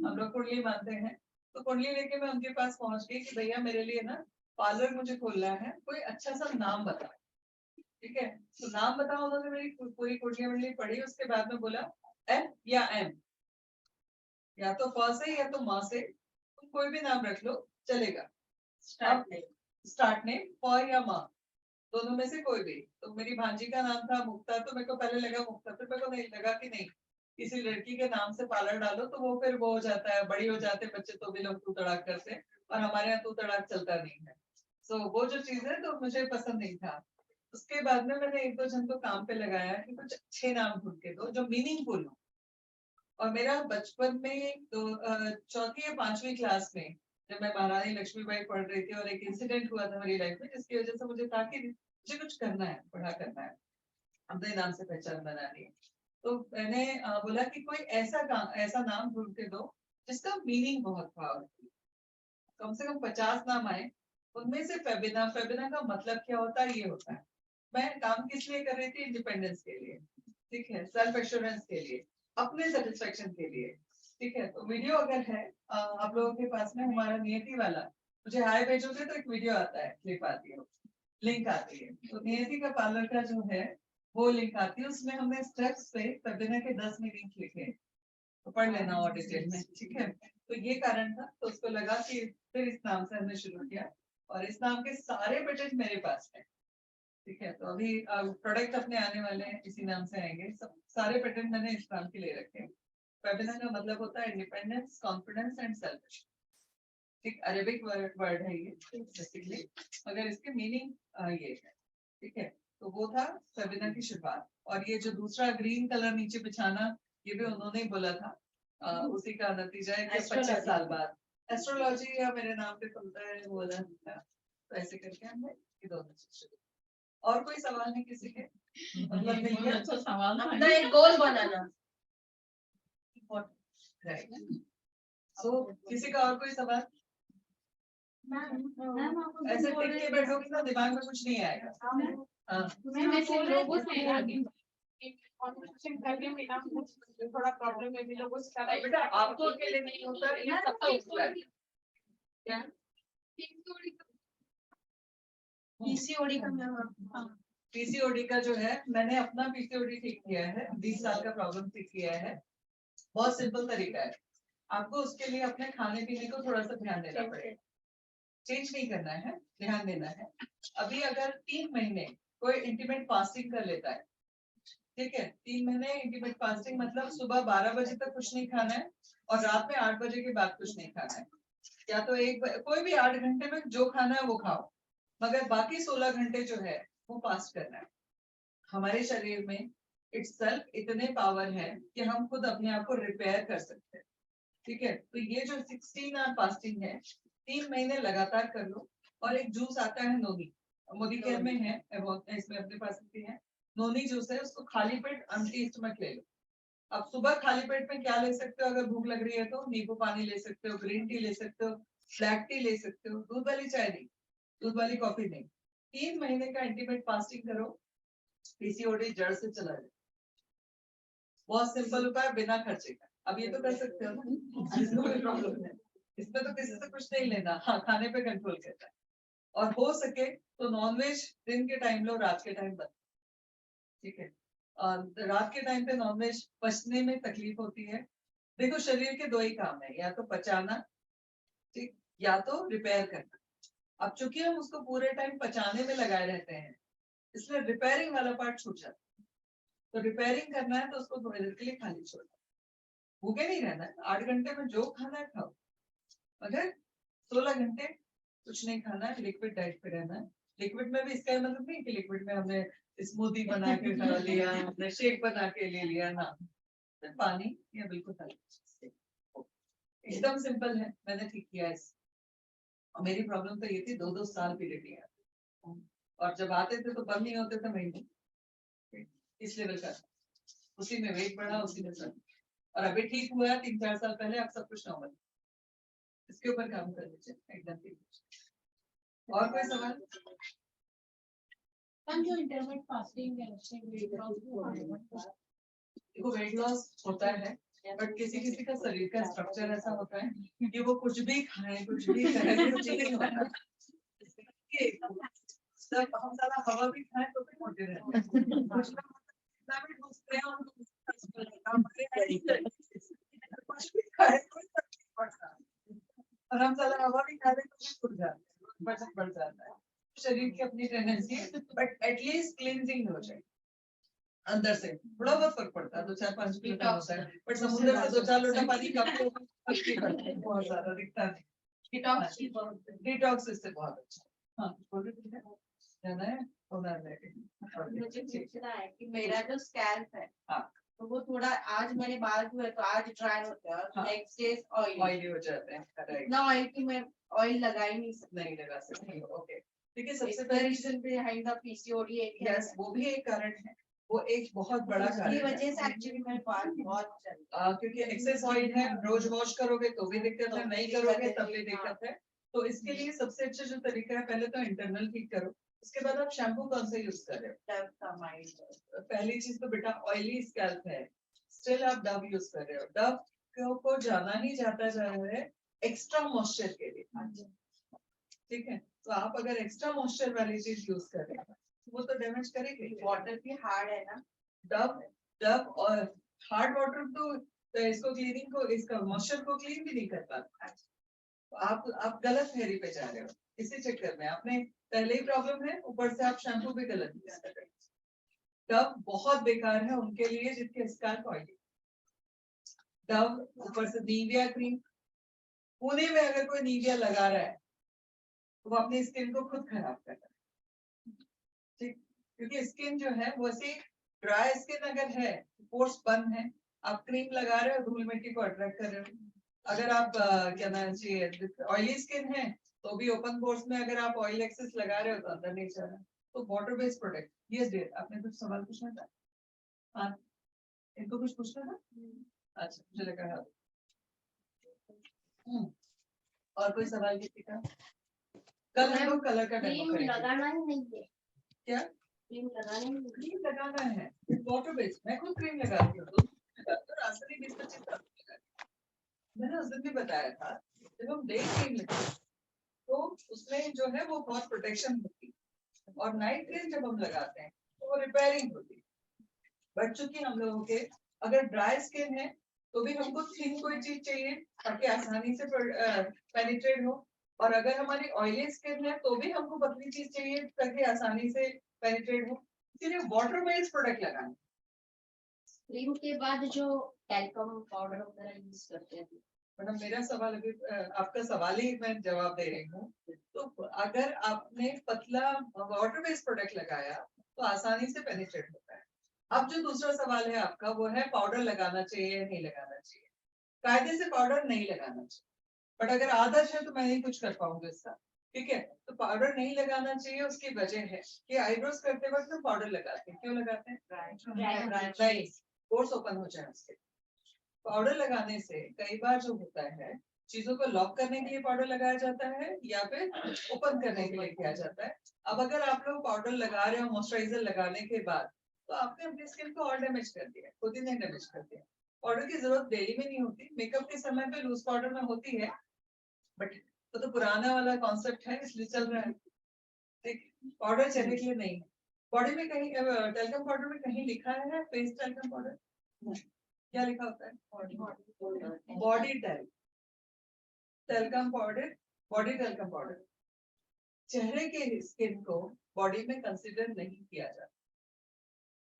Speaker 5: हम लोग कुंडली मानते हैं, तो कुंडली लेके मैं उनके पास पहुंच गई कि भैया मेरे लिए ना पार्लर मुझे खोलना है, कोई अच्छा सा नाम बताओ। ठीक है, तो नाम बताओ। उन्होंने मेरी पूरी कुंडली वंडली पढ़ी, उसके बाद में बोला एफ या एम, या तो फ से या तो माँ से, तुम कोई भी नाम रख लो चलेगा। स्टार्ट नेम फ या माँ, दोनों में से कोई भी। तो मेरी भांजी का नाम था मुक्ता, तो मेरे को पहले लगा मुक्ता, फिर मेरे को नहीं लगा कि नहीं, किसी लड़की के नाम से पार्लर डालो तो वो फिर वो हो जाता है, बड़ी हो जाते बच्चे तो भी लोग तू तड़ाक करते हैं, और हमारे यहाँ तू तड़ाक चलता नहीं है। सो वो जो चीज है तो मुझे पसंद नहीं था। उसके बाद में मैंने 1-2 जन को काम पे लगाया कि कुछ अच्छे नाम ढूंढ के दो जो मीनिंगफुल हो। और मेरा बचपन में तो 4वीं या 5वीं क्लास में जब मैं महारानी लक्ष्मीबाई पढ़ रही थी और एक इंसिडेंट हुआ था मेरी लाइफ में, जिसकी वजह से मुझे था कि मुझे कुछ करना है, पढ़ा करना है, अपने नाम से पहचान बनानी है। तो मैंने बोला कि कोई ऐसा नाम ढूंढ के दो जिसका मीनिंग बहुत पावरफुल, कम से कम 50 नाम आए, उनमें से फेबिना का मतलब क्या होता है, ये होता है। मैं काम किस लिए कर रही थी? इंडिपेंडेंस के लिए, ठीक है, सेल्फ एश्योरेंस के लिए, अपने सेटिस्फेक्शन के लिए, ठीक है। तो वीडियो अगर है आप लोगों के पास में, हमारा नियति वाला, मुझे हाय भेजोगे तो एक वीडियो आता है, क्लिप आती है, लिंक आती है। तो नियति का पार्लर का जो है वो लिंक आती है, उसमें हमने स्टेप्स पे तबीना के 10 मीनिंग लिखे हैं, तो पढ़ लेना और डिटेल में, ठीक है। तो ये कारण था, तो उसको लगा कि फिर इस नाम से हमने शुरू किया, और इस नाम के सारे पेटेंट मेरे पास है, ठीक है। तो अभी प्रोडक्ट अपने आने वाले हैं, इसी नाम से आएंगे सब, सारे पेटेंट मैंने इस नाम के ले रखे हैं। फेबिना का मतलब होता है इंडिपेंडेंस, कॉन्फिडेंस एंड सेल्फ, ठीक, अरेबिक वर्ड है ये बेसिकली, मगर इसके मीनिंग ये है, ठीक है। तो वो था फेबिना की शुरुआत। और ये जो दूसरा ग्रीन कलर नीचे बिछाना, ये भी उन्होंने ही बोला था, उसी का नतीजा है कि 25 साल बाद एस्ट्रोलॉजी या मेरे नाम पे खुलता है बोला था, तो ऐसे करके हमने ये दोनों चीज शुरू। और कोई सवाल नहीं किसी के, मतलब नहीं है
Speaker 6: अच्छा सवाल था।
Speaker 3: अपना एक गोल बनाना।
Speaker 5: तो किसी का और कोई सवाल? ऐसे टिक के बैठोगे ना, दिमाग में कुछ नहीं आएगा। हाँ,
Speaker 6: थोड़ा प्रॉब्लम है भी लोगों से,
Speaker 5: बेटा आपको अकेले नहीं होता, ये सबका होता है। क्या
Speaker 1: पीसीओडी का मैम,
Speaker 5: पीसीओडी का जो है, मैंने अपना पीसीओडी ठीक किया है, 20 साल का प्रॉब्लम ठीक किया है। बहुत सिंपल तरीका है, आपको उसके लिए अपने खाने पीने को थोड़ा सा ध्यान देना पड़ेगा। चेंज नहीं करना है, ध्यान देना है। अभी अगर 3 महीने कोई इंटीमेट फास्टिंग कर लेता है, ठीक है, 3 महीने इंटीमेट फास्टिंग मतलब सुबह 12 बजे तक कुछ नहीं खाना है और रात में 8 बजे के बाद कुछ नहीं खाना है, या तो कोई भी 8 घंटे में जो खाना है वो खाओ, मगर बाकी 16 घंटे जो है वो फास्ट करना है। हमारे शरीर में इटसेल्फ इतने पावर है कि हम खुद अपने आप को रिपेयर कर सकते हैं, ठीक है। तो ये जो 16 आवर फास्टिंग है, 3 महीने लगातार कर लो। और एक जूस आता है नोनी, मोदी केयर में है, इसमें अपने पास भी है, नोनी जूस है, उसको खाली पेट एम्प्टी स्टमक ले लो। अब सुबह खाली पेट में क्या ले सकते हो, अगर भूख लग रही है तो नींबू पानी ले सकते हो, ग्रीन टी ले सकते हो, ब्लैक टी ले सकते हो, दूध वाली चाय नहीं, दूध वाली कॉफी नहीं। 3 महीने का इंटीमेट फास्टिंग करो, पीसीओडी जड़ से चला जाए। बहुत सिंपल उपाय, बिना खर्चे का। अब ये तो कर सकते हो ना, जिसको कोई प्रॉब्लम है, इसमें तो किसी से कुछ नहीं लेना, हाँ खाने पे कंट्रोल करना है। और हो सके तो नॉनवेज दिन के टाइम लो, रात के टाइम बंद, ठीक है। रात के टाइम पे नॉनवेज पचने में तकलीफ होती है। देखो शरीर के 2 ही काम है, या तो पचाना, ठीक, या तो रिपेयर करना। अब चूंकि हम उसको पूरे टाइम पचाने में लगाए रहते हैं, इसलिए रिपेयरिंग वाला पार्ट छूट जाता है। तो रिपेयरिंग करना है तो उसको थोड़ी देर के लिए खाली छोड़ना, भूखे नहीं रहना है, 8 घंटे में जो खाना है खाओ, मगर 16 घंटे कुछ नहीं खाना है, लिक्विड डाइट पे रहना है। लिक्विड में भी इसका मतलब नहीं कि लिक्विड में हमने स्मूदी बना के खा लिया, हमने शेक बना के ले लिया ना, तो पानी या बिल्कुल हल्का, एकदम सिंपल है। मैंने ठीक किया है और मेरी प्रॉब्लम तो ये थी 2-2 साल पीरियड लिया, और जब आते थे तो बंद नहीं होते थे महीने, इस लेवल का उसी में वेट बढ़ा, उसी में सब, और अभी ठीक हुआ 3-4 साल पहले, अब सब कुछ नॉर्मल। इसके ऊपर काम कर लीजिए एकदम ठीक। और कोई सवाल?
Speaker 6: जो इंटरमिटेंट फास्टिंग है उससे
Speaker 5: देखो वेट लॉस होता है, बट किसी किसी का शरीर का स्ट्रक्चर ऐसा होता है कि वो कुछ भी खाए, कुछ भी करे, कुछ नहीं होता। जब हम ज्यादा हवा भी खाएं तो भी मोटे रहते हैं, कुछ लोग इतना भी घुसते हैं और कुछ भी खाए कोई फर्क नहीं पड़ता, और हम ज्यादा हवा भी खा ले तो भी फूल जाते हैं, वजन बढ़ जाता है। शरीर की अपनी टेंडेंसी है, बट एटलीस्ट क्लींजिंग हो जाए अंदर से, थोड़ा बहुत फर्क पड़ता है, 2-4-5 किलो का होता है, बट समुद्र से 2-4 लोटा पानी कम बहुत ज्यादा दिखता नहीं। डिटॉक्स इससे बहुत अच्छा। हाँ जाना है
Speaker 3: मुझे पूछना है कि मेरा जो स्कैल्प है,
Speaker 5: हाँ।
Speaker 3: तो वो थोड़ा, आज मेरे बाल हुए तो आज ड्राई होता है,
Speaker 5: हाँ।
Speaker 3: नेक्स्ट डे
Speaker 5: ऑयली हो जाते हैं,
Speaker 3: इतना ऑयल की मैं ऑयल लगा ही नहीं सकती।
Speaker 5: नहीं लगा सकती, ओके। देखिए सबसे
Speaker 3: इसका
Speaker 5: पहले
Speaker 3: रीजन बिहाइंड द पीसीओडी एक है।
Speaker 5: यस, वो भी एक कारण है, वो एक बहुत बड़ा
Speaker 3: उसकी
Speaker 5: कारण है।
Speaker 3: वजह से एक्चुअली मेरे बाल बहुत
Speaker 5: क्योंकि एक्सेस ऑयल है, रोज वॉश करोगे तो भी दिक्कत है, नहीं करोगे तब भी दिक्कत है। तो इसके लिए सबसे अच्छा जो तरीका है, पहले तो इंटरनल ठीक करो, उसके बाद आप शैम्पू कौन सा यूज कर रहे हो। पहली चीज तो बेटा ऑयली स्कैल्प है, स्टिल आप डव यूज कर रहे हो, डव को जाना ही जाता जा रहा है एक्स्ट्रा मॉइस्चर के लिए, ठीक है। तो आप अगर एक्स्ट्रा मॉइस्चर वाली चीज यूज कर रहे हैं वो तो डैमेज करेगी।
Speaker 3: वाटर भी हार्ड है ना,
Speaker 5: डव डव और हार्ड वाटर तो इसको क्लीनिंग को, इसका मॉइस्चर को क्लीन भी नहीं कर पाता। तो आप गलत थेरी पे जा रहे हो, इसी चक्कर में आपने पहले ही प्रॉब्लम है, ऊपर से आप शैम्पू भी गलत यूज कर रहे हो। डव बहुत बेकार है उनके लिए जिनके स्कैल्प ऑयली। डव ऊपर से निविया क्रीम, पुणे में अगर कोई निविया लगा रहा है तो वो अपनी स्किन को खुद खराब कर रहा है, ठीक। क्योंकि स्किन जो है वो ऐसे ड्राई स्किन अगर है, पोर्स बंद है, आप क्रीम लगा रहे हो धूल मिट्टी को अट्रैक्ट कर रहे हो। अगर आप क्या नाम चाहिए ऑयली स्किन है तो भी ओपन पोर्स में अगर आप ऑयल एक्सेस लगा रहे हो तो अंदर नहीं चल रहा। तो water based product. Yes dear, आपने कुछ सवाल पूछना था? हाँ, इनको कुछ पूछना था? अच्छा, मुझे लगा हाँ। और कोई सवाल किसी का? कल हम लोग कलर का डेमो
Speaker 3: क्रीम
Speaker 5: करेंगे।
Speaker 3: लगाना ही नहीं है,
Speaker 5: क्या
Speaker 3: क्रीम लगाना ही नहीं है।
Speaker 5: क्रीम लगाना है? Water based. मैं खुद क्रीम लगाती हूँ, तो रास्ते में 20-25 मैंने उस दिन भी बताया था। जब हम डे क्रीम लगाते हैं तो उसमें जो है वो बहुत प्रोटेक्शन होती है, और नाइट क्रीम जब हम लगाते हैं तो वो रिपेयरिंग होती है। बट चूंकि हम लोगों के अगर ड्राई स्किन है तो भी हमको थिन कोई चीज चाहिए ताकि आसानी से पेनिट्रेट हो, और अगर हमारी ऑयली स्किन है तो भी हमको पतली चीज चाहिए ताकि आसानी से पेनिट्रेट हो। इसीलिए वाटर बेस्ड प्रोडक्ट लगाना।
Speaker 3: क्रीम के बाद जो टैल्कम पाउडर वगैरह यूज करते हैं,
Speaker 5: मैडम मेरा सवाल अभी आपका सवाल ही मैं जवाब दे रही हूँ। तो अगर आपने पतला वाटर बेस्ड प्रोडक्ट लगाया तो आसानी से पेनिट्रेट होता है। अब जो दूसरा सवाल है आपका वो है पाउडर लगाना चाहिए या नहीं लगाना चाहिए। कायदे से पाउडर नहीं लगाना चाहिए, बट अगर आदत है तो मैं नहीं कुछ कर पाऊंगी इसका, ठीक है। तो पाउडर नहीं लगाना चाहिए, उसकी वजह है कि आईब्रोज करते वक्त हम पाउडर लगाते हैं। क्यों लगाते हैं? नहीं, पोर्स ओपन हो जाए उसके। पाउडर लगाने से कई बार जो होता है, चीजों को लॉक करने के लिए पाउडर लगाया जाता है या फिर ओपन करने के लिए किया जाता है। अब अगर आप लोग पाउडर लगा रहे हो मॉइस्चराइजर लगाने के बाद तो आपने अपनी स्किन को और डैमेज कर दिया, खुद ही नहीं डैमेज कर दिया। पाउडर की जरूरत डेली में नहीं होती, मेकअप के समय पे लूज पाउडर में होती है, बट तो पुराना वाला कॉन्सेप्ट है इसलिए चल रहा है, ठीक। पाउडर चेहरे के लिए नहीं है। बॉडी में कहीं टैल्कम पाउडर में कहीं लिखा है फेस टैल्कम पाउडर? क्या लिखा होता है? Body talcum powder, body talcum powder. चेहरे के स्किन को बॉडी में कंसीडर नहीं किया जाता,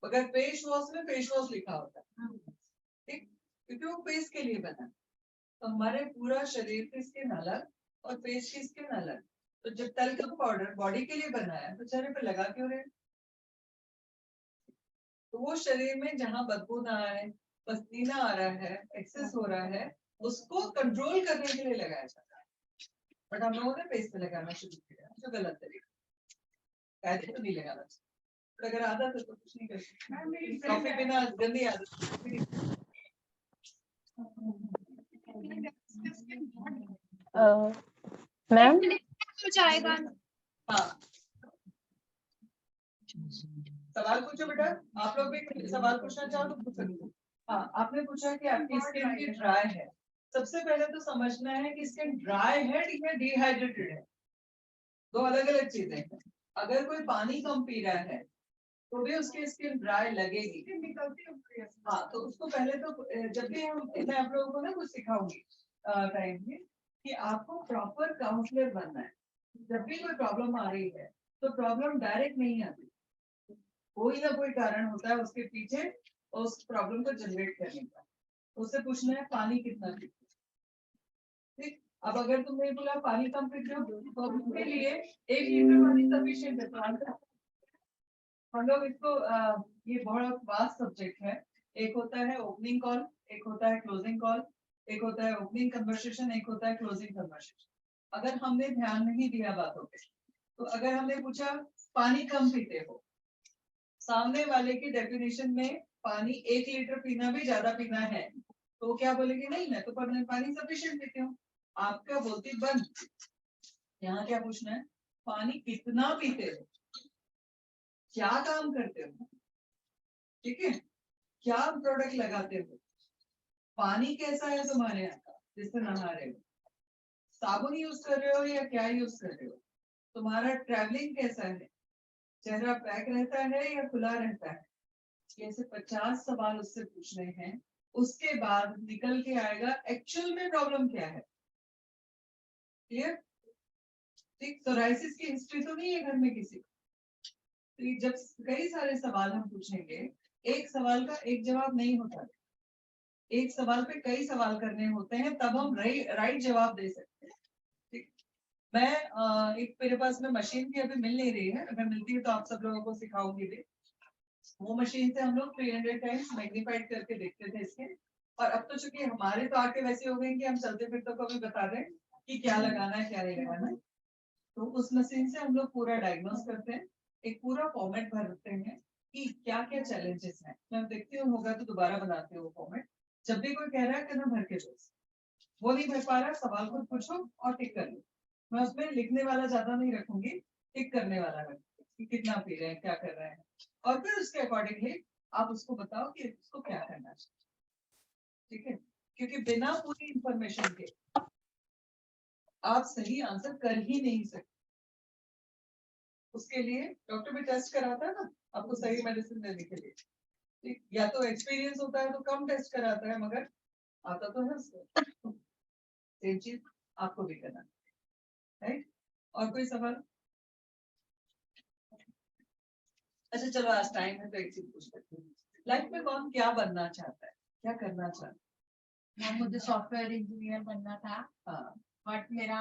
Speaker 5: मगर फेस वॉश में फेस वॉश लिखा होता है, ठीक, क्योंकि वो फेस के लिए बना। तो हमारे पूरा शरीर की स्किन अलग और फेस की स्किन अलग। तो जब टैल्कम पाउडर बॉडी के लिए बना है तो चेहरे पे लगा क्यों रहे? तो वो शरीर में जहाँ बदबू ना आए, पसीना आ रहा है, एक्सेस हो रहा है, उसको कंट्रोल करने के लिए लगाया जाता है। बट हम लोगों ने फेस पे लगाना शुरू किया, जो गलत तरीका। कायदे तो नहीं लगाना चाहिए, बट अगर आदत है तो कुछ नहीं कर सकते। कॉफी बिना गंदी आदत।
Speaker 2: मैम
Speaker 1: हो जाएगा।
Speaker 5: हाँ, सवाल पूछो बेटा। आप लोग भी सवाल पूछना चाहो तो पूछ सकते हो। हाँ, आपने पूछा कि आपकी स्किन की ड्राई है। सबसे पहले तो समझना है कि स्किन ड्राई है या डिहाइड्रेटेड है, दो अलग अलग चीजें हैं। अगर कोई पानी कम पी रहा है तो भी उसकी स्किन ड्राई लगेगी, निकलती। हाँ, तो उसको पहले तो जब भी मैं आप लोगों को ना कुछ सिखाऊंगी टाइम में कि आपको प्रॉपर काउंसलर बनना है। जब भी कोई प्रॉब्लम आ रही है तो प्रॉब्लम डायरेक्ट नहीं आती, कोई ना कोई कारण होता है उसके पीछे और उस प्रॉब्लम को जनरेट करने का। उससे पूछना है पानी कितना पीते हो, ठीक। अब अगर तुमने बोला पानी कम पीते हो तो उसके लिए 1 लीटर पानी सफिशिएंट है। हम लोग इसको ये बहुत वास्ट सब्जेक्ट है। एक होता है ओपनिंग कॉल, एक होता है क्लोजिंग कॉल, एक होता है ओपनिंग कन्वर्सेशन, एक होता है क्लोजिंग कन्वर्सेशन। अगर हमने ध्यान नहीं दिया बातों पे तो अगर हमने पूछा पानी कम पीते हो, सामने वाले की डेफिनेशन में पानी 1 लीटर पीना भी ज्यादा पीना है, तो क्या बोलेगी? नहीं, मैं तो पानी सफिशिएंट पीती हूँ। आपका बोलती बंद। यहाँ क्या पूछना है? पानी कितना पीते हो, क्या काम करते हो, ठीक है। क्या प्रोडक्ट लगाते हो, पानी कैसा है तुम्हारे यहाँ का जिससे नहा रहे हो, साबुन यूज कर रहे हो या क्या यूज कर रहे हो, तुम्हारा ट्रैवलिंग कैसा है, चेहरा पैक रहता है या खुला रहता है। ऐसे 50 सवाल उससे पूछने हैं। उसके बाद निकल के आएगा एक्चुअल में प्रॉब्लम क्या है। क्लियर? ठीक, सोराइसिस की हिस्ट्री तो नहीं है घर में किसी को। तो ये जब कई सारे सवाल हम पूछेंगे, एक सवाल का एक जवाब नहीं होता, एक सवाल पे कई सवाल करने होते हैं, तब हम राइट जवाब दे सकते हैं। ठीक, मैं एक मेरे पास में मशीन भी अभी मिल नहीं रही है, अगर मिलती है तो आप सब लोगों को सिखाऊंगी भी। वो मशीन से हम लोग 300 टाइम्स मैग्नीफाइड करके देखते थे इसके। और अब तो चूंकि हमारे तो आके वैसे हो गए कि हम चलते फिरते को भी बता दें कि क्या लगाना है क्या नहीं लगाना है। तो उस मशीन से हम लोग पूरा डायग्नोस करते हैं, एक पूरा फॉर्मेट भरते हैं कि क्या क्या चैलेंजेस हैं। मैं देखती हूँ होगा तो दोबारा बनाते हो वो फॉर्मेट। जब भी कोई कह रहा है करना भर के दो, वो नहीं भर पा रहा सवाल खुद पूछो और टिक कर लो। मैं उसमें लिखने वाला ज्यादा नहीं रखूंगी, टिक करने वाला रखूंगी कि कितना पी रहे हैं क्या कर रहे हैं, और फिर उसके अकॉर्डिंगली आप उसको बताओ कि उसको क्या करना चाहिए। ठीक है, क्योंकि बिना पूरी इंफॉर्मेशन के आप सही आंसर कर ही नहीं सकते। उसके लिए डॉक्टर भी टेस्ट कराता है ना आपको सही मेडिसिन देने के लिए। ठीक, या तो एक्सपीरियंस होता है तो कम टेस्ट कराता है, मगर आता तो है उसको। सेम चीज आपको भी करना, राइट? और कोई सवाल? अच्छा चलो, आज टाइम है तो एक चीज पूछ लेते हैं। लाइफ में कौन क्या बनना चाहता है, क्या करना चाहता
Speaker 3: हाँ, मुझे सॉफ्टवेयर इंजीनियर बनना था,
Speaker 5: है? हाँ,
Speaker 3: बट मेरा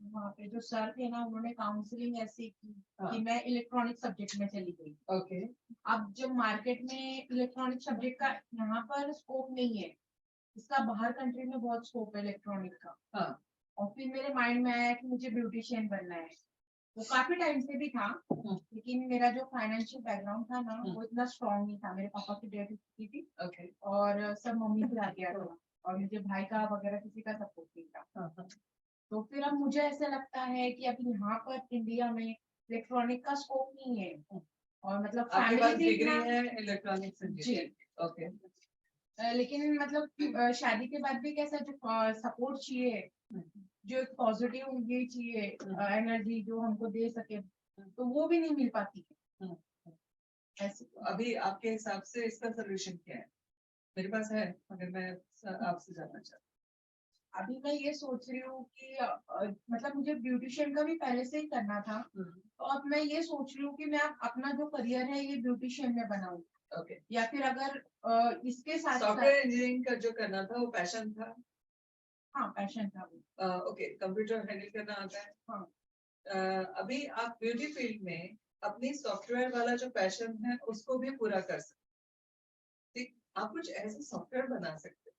Speaker 3: वहाँ पे जो सर थे ना, उन्होंने काउंसलिंग ऐसी की
Speaker 5: हाँ।
Speaker 3: कि मैं इलेक्ट्रॉनिक सब्जेक्ट में चली गई।
Speaker 5: ओके,
Speaker 3: अब जब मार्केट में इलेक्ट्रॉनिक सब्जेक्ट का यहाँ पर स्कोप नहीं है, इसका बाहर कंट्री में बहुत स्कोप है इलेक्ट्रॉनिक का।
Speaker 5: हाँ,
Speaker 3: और फिर मेरे माइंड में आया कि मुझे ब्यूटिशियन बनना है। वो काफी टाइम से भी था, लेकिन मेरा जो फाइनेंशियल बैकग्राउंड था ना, वो इतना स्ट्रॉन्ग नहीं था। मेरे पापा की डेथ हो चुकी थी
Speaker 5: ओके,
Speaker 3: और सब मम्मी से आ गया था, और मुझे भाई का वगैरह किसी का सपोर्ट नहीं था।
Speaker 5: हाँ, हाँ,
Speaker 3: तो फिर अब मुझे ऐसा लगता है कि अब यहाँ पर इंडिया में इलेक्ट्रॉनिक का स्कोप नहीं है, और मतलब
Speaker 5: आपके
Speaker 3: फैमिली
Speaker 5: पास
Speaker 3: भी
Speaker 5: डिग्री
Speaker 3: इतना,
Speaker 5: है इलेक्ट्रॉनिक्स इंजीनियरिंग? ओके,
Speaker 3: लेकिन मतलब शादी के बाद भी कैसा जो सपोर्ट चाहिए, जो एक पॉजिटिव ये चाहिए एनर्जी जो हमको दे सके, तो वो भी नहीं मिल पाती है ऐसे।
Speaker 5: अभी आपके हिसाब से इसका सोल्यूशन क्या है? मेरे पास है, अगर मैं आपसे जानना चाहता
Speaker 3: अभी मैं ये सोच रही हूँ कि मतलब मुझे ब्यूटिशियन का भी पहले से ही करना था,
Speaker 5: हूँ।
Speaker 3: तो अब मैं ये सोच रही हूँ कि मैं अपना जो करियर है ये ब्यूटिशियन में बनाऊं,
Speaker 5: ओके,
Speaker 3: या फिर अगर इसके साथ
Speaker 5: सॉफ्टवेयर इंजीनियरिंग का जो करना था वो पैशन था?
Speaker 3: हाँ पैशन था वो।
Speaker 5: ओके, कंप्यूटर हैंडल करना आता है?
Speaker 3: हाँ।
Speaker 5: अभी आप ब्यूटी फील्ड में अपनी सॉफ्टवेयर वाला जो पैशन है उसको भी पूरा कर सकते। ठीक, आप कुछ ऐसे सॉफ्टवेयर बना सकते हैं,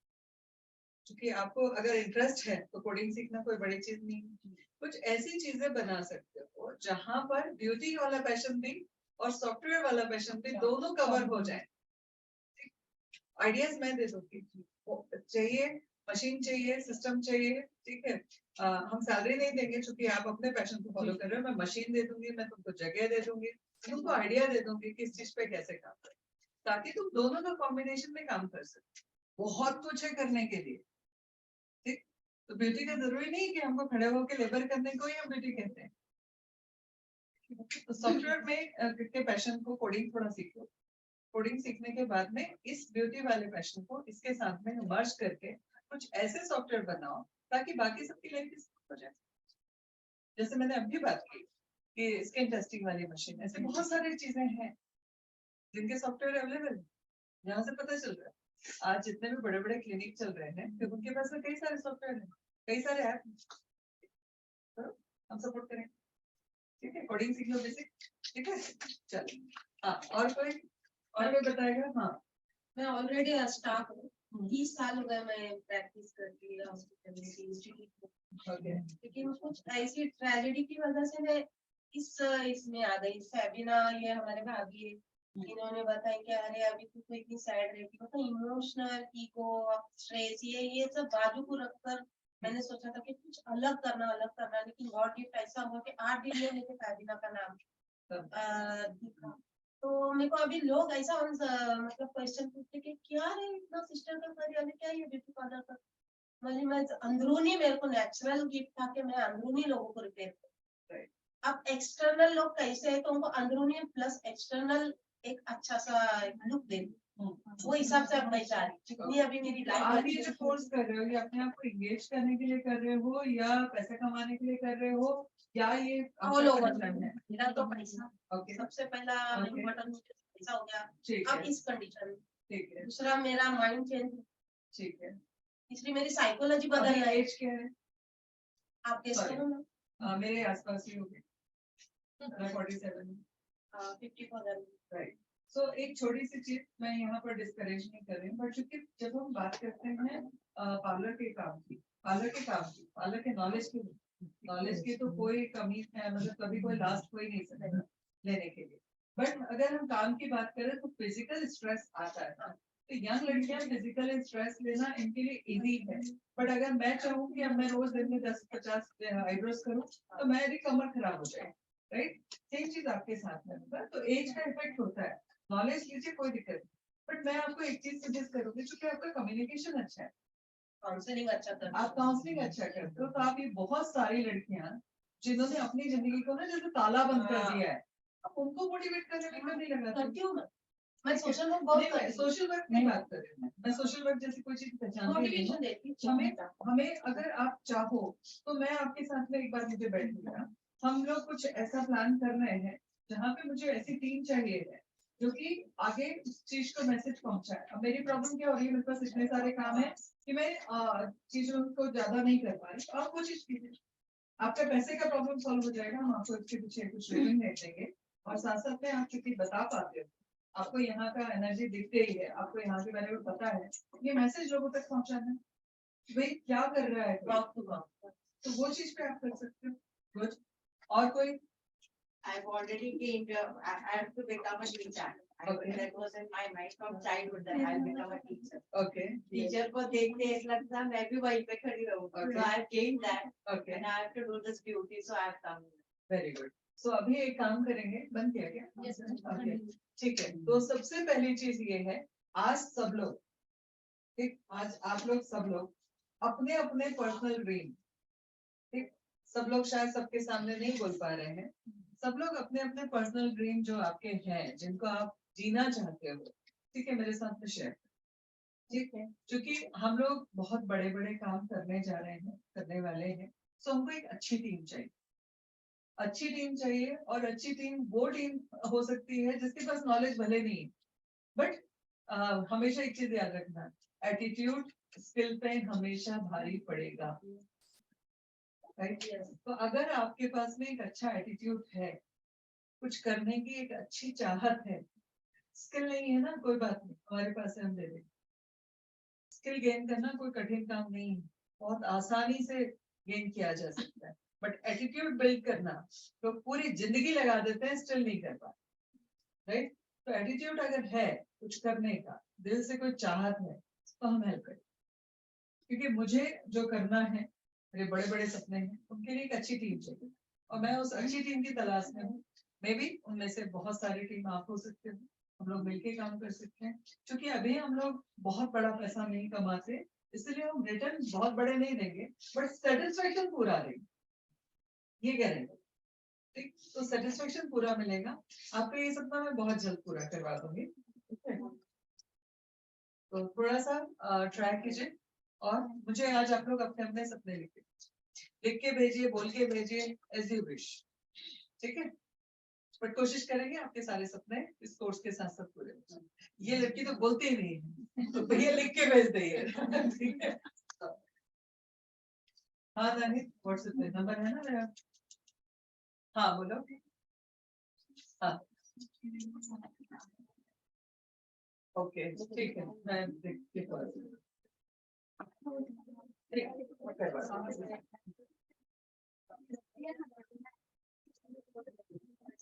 Speaker 5: क्योंकि आपको अगर इंटरेस्ट है तो कोडिंग सीखना कोई बड़ी चीज नहीं है। कुछ ऐसी चीजें बना सकते हो जहां पर ब्यूटी वाला पैशन भी और सॉफ्टवेयर वाला पैशन भी दोनों कवर हो जाए। आइडियाज मैं दे दूंगी, चाहिए मशीन चाहिए सिस्टम चाहिए, ठीक है। हम सैलरी नहीं देंगे क्योंकि आप अपने पैशन को फॉलो कर रहे हो। मैं मशीन दे दूंगी, मैं तुमको जगह दे दूंगी, तुमको आइडिया दे दूंगी किस चीज पे कैसे काम करें, ताकि तुम दोनों का कॉम्बिनेशन में काम कर सको। बहुत कुछ है करने के लिए, ठीक। तो ब्यूटी का जरूरी नहीं कि हमको खड़े होकर लेबर करने को ही हम ब्यूटी कहते हैं। तो सॉफ्टवेयर में के पैशन को कोडिंग थोड़ा सीखो, कोडिंग सीखने के बाद में इस ब्यूटी वाले पैशन को इसके साथ में मर्ज करके कुछ ऐसे सॉफ्टवेयर बनाओ ताकि बाकी सबकी लाइफ हो जाए। जैसे मैंने अभी बात की कि स्किन टेस्टिंग वाली मशीन, ऐसे बहुत सारी चीजें हैं जिनके सॉफ्टवेयर अवेलेबल है। यहाँ से पता चल रहा है आज जितने भी बड़े बड़े क्लिनिक चल रहे हैं तो उनके पास में कई सारे सॉफ्टवेयर हैं, कई सारे ऐप, तो हम सपोर्ट करें। ठीक है, कोडिंग सीख लो बेसिक, ठीक है। चलो, हाँ, और कोई बताएगा? हाँ,
Speaker 8: मैं ऑलरेडी स्टाफ हूँ, 20 साल हो गए मैं प्रैक्टिस करती हूँ हॉस्पिटल में, इंस्टीट्यूट में।
Speaker 5: ओके,
Speaker 8: लेकिन कुछ ऐसी ट्रेजेडी की वजह से मैं इसमें आ गई। फैबिना, ये हमारे भाभी है, इन्होंने बताया कि अरे अभी तो इतनी सैड रहती है, तो इमोशनल ईगो स्ट्रेस ये सब बाजू को रखकर मैंने सोचा था कि कुछ अलग करना। लेकिन गॉड गिफ्ट ऐसा हुआ कि 8 दिन में मुझे फैबिना का नाम दिखा। तो मेरे को अभी लोग ऐसा मतलब क्वेश्चन पूछते कि क्या रे इतना सिस्टर का कर रही है, क्या ये ब्यूटी पार्लर का, मतलब मैं अंदरूनी, मेरे को नेचुरल गिफ्ट था कि मैं अंदरूनी लोगों को रिपेयर करूं। अब एक्सटर्नल लोग कैसे है तो उनको अंदरूनी प्लस एक्सटर्नल एक अच्छा सा लुक दे दूं, वो हिसाब से अब मैं चाह रही हूँ। जितनी अभी मेरी
Speaker 5: आप ये
Speaker 8: लाइफ
Speaker 5: जो कोर्स कर रहे हो ये अपने आप को एंगेज करने के लिए कर रहे हो या पैसे कमाने के लिए कर रहे हो या ये
Speaker 8: ऑल
Speaker 5: आपका
Speaker 8: ओवर
Speaker 5: passion है?
Speaker 8: मेरा तो पैसा
Speaker 5: ओके
Speaker 8: सबसे पहला
Speaker 5: Okay.
Speaker 8: इम्पोर्टेंट पैसा हो गया
Speaker 5: ठीक
Speaker 8: अब
Speaker 5: है
Speaker 8: इस कंडीशन में।
Speaker 5: ठीक है
Speaker 8: दूसरा मेरा माइंड चेंज,
Speaker 5: ठीक है।
Speaker 8: तीसरी मेरी साइकोलॉजी बदल
Speaker 5: अभी
Speaker 8: रही है।
Speaker 5: एज क्या है?
Speaker 8: आप गेस
Speaker 5: Sorry.
Speaker 8: करो ना।
Speaker 5: मेरे आसपास ही होगी 47।
Speaker 8: 50,000।
Speaker 5: राइट। सो एक छोटी सी चीज मैं यहाँ पर डिस्करेज नहीं कर रही हूँ बट चूंकि जब हम बात करते हैं पार्लर के काम की, पार्लर के नॉलेज की तो कोई कमी है, मतलब कभी कोई लास्ट कोई नहीं सकता लेने के लिए। बट अगर हम काम की बात करें तो फिजिकल स्ट्रेस आता है, तो यंग लड़कियां फिजिकल स्ट्रेस लेना इनके लिए इजी है। बट अगर मैं चाहूँ कि अब मैं रोज दिन में 10-50 आईब्रोज करूँ तो मेरी कमर खराब हो जाए, राइट। सेम चीज आपके साथ में होगा, तो एज का इफेक्ट होता है। नॉलेज लीजिए कोई दिक्कत नहीं, बट मैं आपको एक चीज सजेस्ट करूंगी, क्योंकि आपका कम्युनिकेशन अच्छा है,
Speaker 8: काउंसलिंग अच्छा करते
Speaker 5: आप काउंसलिंग अच्छा करते हो, तो आप ये बहुत सारी लड़कियां जिन्होंने अपनी जिंदगी को ना जैसे ताला बंद कर दिया है, अब उनको मोटिवेट करने में क्यों नहीं लगा?
Speaker 8: करती हूँ मैं सोशल वर्क बहुत करती हूँ।
Speaker 5: सोशल वर्क नहीं बात कर रही हूँ मैं सोशल वर्क जैसी कोई चीज पहचानती नहीं
Speaker 8: मोटिवेशन
Speaker 5: हूँ।
Speaker 8: देती हूँ।
Speaker 5: हमें अगर आप चाहो तो मैं आपके साथ में एक बार मुझे बैठूंगा, हम लोग कुछ ऐसा प्लान कर रहे हैं जहाँ पे मुझे ऐसी टीम चाहिए है जो कि आगे उस चीज को मैसेज पहुंचाए। अब मेरी प्रॉब्लम क्या हो रही है, मेरे पास इतने सारे काम है कि मैं चीजों को ज्यादा नहीं कर पा रही, तो आप वो चीज कीजिए, आपका पैसे का प्रॉब्लम सॉल्व हो जाएगा, हम आपको इसके पीछे कुछ रेटिंग दे देंगे और साथ साथ में आप क्योंकि बता पाते हो, आपको यहाँ का एनर्जी दिखते ही है, आपको यहाँ के बारे में पता है, ये मैसेज लोगों तक पहुंचाना है कि भाई क्या कर रहा है कोई, तो वो चीज पे आप कर सकते हो। गुड। और कोई?
Speaker 3: I've already gained. I have to become a teacher.
Speaker 5: Okay.
Speaker 3: That was in my mind from childhood that I'll become a teacher.
Speaker 5: Okay.
Speaker 3: Teacher को देखते ऐसा लगता है मैं भी वहीं पे खड़ी रहूँगी.
Speaker 5: Okay.
Speaker 3: So I've gained that
Speaker 5: Okay.
Speaker 3: and I have to do this beauty. So I've come.
Speaker 5: Very good. So अभी एक काम करेंगे, बंद किया गया? Okay. ठीक है, तो सबसे पहली चीज ये है, आज सब लोग, ठीक, आज आप लोग सब लोग अपने अपने पर्सनल ड्रीम, ठीक, सब लोग शायद सबके सामने नहीं बोल पा रहे हैं, सब लोग अपने अपने पर्सनल ड्रीम जो आपके हैं, जिनको आप जीना चाहते हो, ठीक है, मेरे साथ में शेयर, ठीक है, क्योंकि हम लोग बहुत बड़े बड़े काम करने जा रहे हैं, करने वाले हैं, तो हमको एक अच्छी टीम चाहिए, अच्छी टीम चाहिए, और अच्छी टीम वो टीम हो सकती है जिसके पास नॉलेज भले नहीं, बट हमेशा एक चीज याद रखना, एटीट्यूड स्किल पे हमेशा भारी पड़ेगा, राइट। तो अगर आपके पास में एक अच्छा एटीट्यूड है, कुछ करने की एक अच्छी चाहत है, स्किल नहीं है ना, कोई बात नहीं, हमारे पास है, हम दे देंगे। स्किल गेन करना कोई कठिन काम नहीं है, बहुत आसानी से गेन किया जा सकता है, बट एटीट्यूड बिल्ड करना तो पूरी जिंदगी लगा देते हैं, स्टिल नहीं कर पाते, राइट। तो एटीट्यूड अगर है कुछ करने का, दिल से कोई चाहत है, तो हम हेल्प करें, क्योंकि मुझे जो करना है, मेरे बड़े बड़े सपने हैं, उनके लिए एक अच्छी टीम चाहिए, और मैं उस अच्छी टीम की तलाश में हूँ। मे भी उनमें से बहुत सारी टीम आप हो सकते हो, हम लोग मिलकर काम कर सकते हैं, क्योंकि अभी हम लोग बहुत बड़ा पैसा नहीं कमाते, इसलिए हम रिटर्न बहुत बड़े नहीं देंगे, बट सेटिस्फेक्शन पूरा देंगे, ये गारंटी, ठीक। तो सेटिस्फेक्शन पूरा मिलेगा आपको, ये सपना मैं बहुत जल्द पूरा करवा दूंगी, ठीक है। तो थोड़ा सा ट्राई कीजिए, और मुझे आज आप लोग अपने अपने सपने लिख के भेजिए, बोल के भेजिए, एज यू विश, ठीक है। बट कोशिश करेंगे आपके सारे सपने इस कोर्स के साथ साथ पूरे हो जाएं। ये लड़की तो बोलती ही नहीं है, तो भैया लिख के भेज दिए, ठीक है। हाँ नहीं, व्हाट्सएप पे नंबर है ना मेरा, हाँ बोलो, हाँ ओके ठीक है, मैं देख के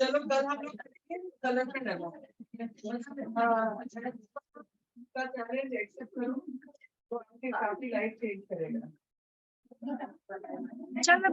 Speaker 5: चलो कल हम लोग कलर पे लगा, का चैलेंज एक्सेप्ट करो तो आपकी काफी लाइफ चेंज करेगा।
Speaker 1: चलो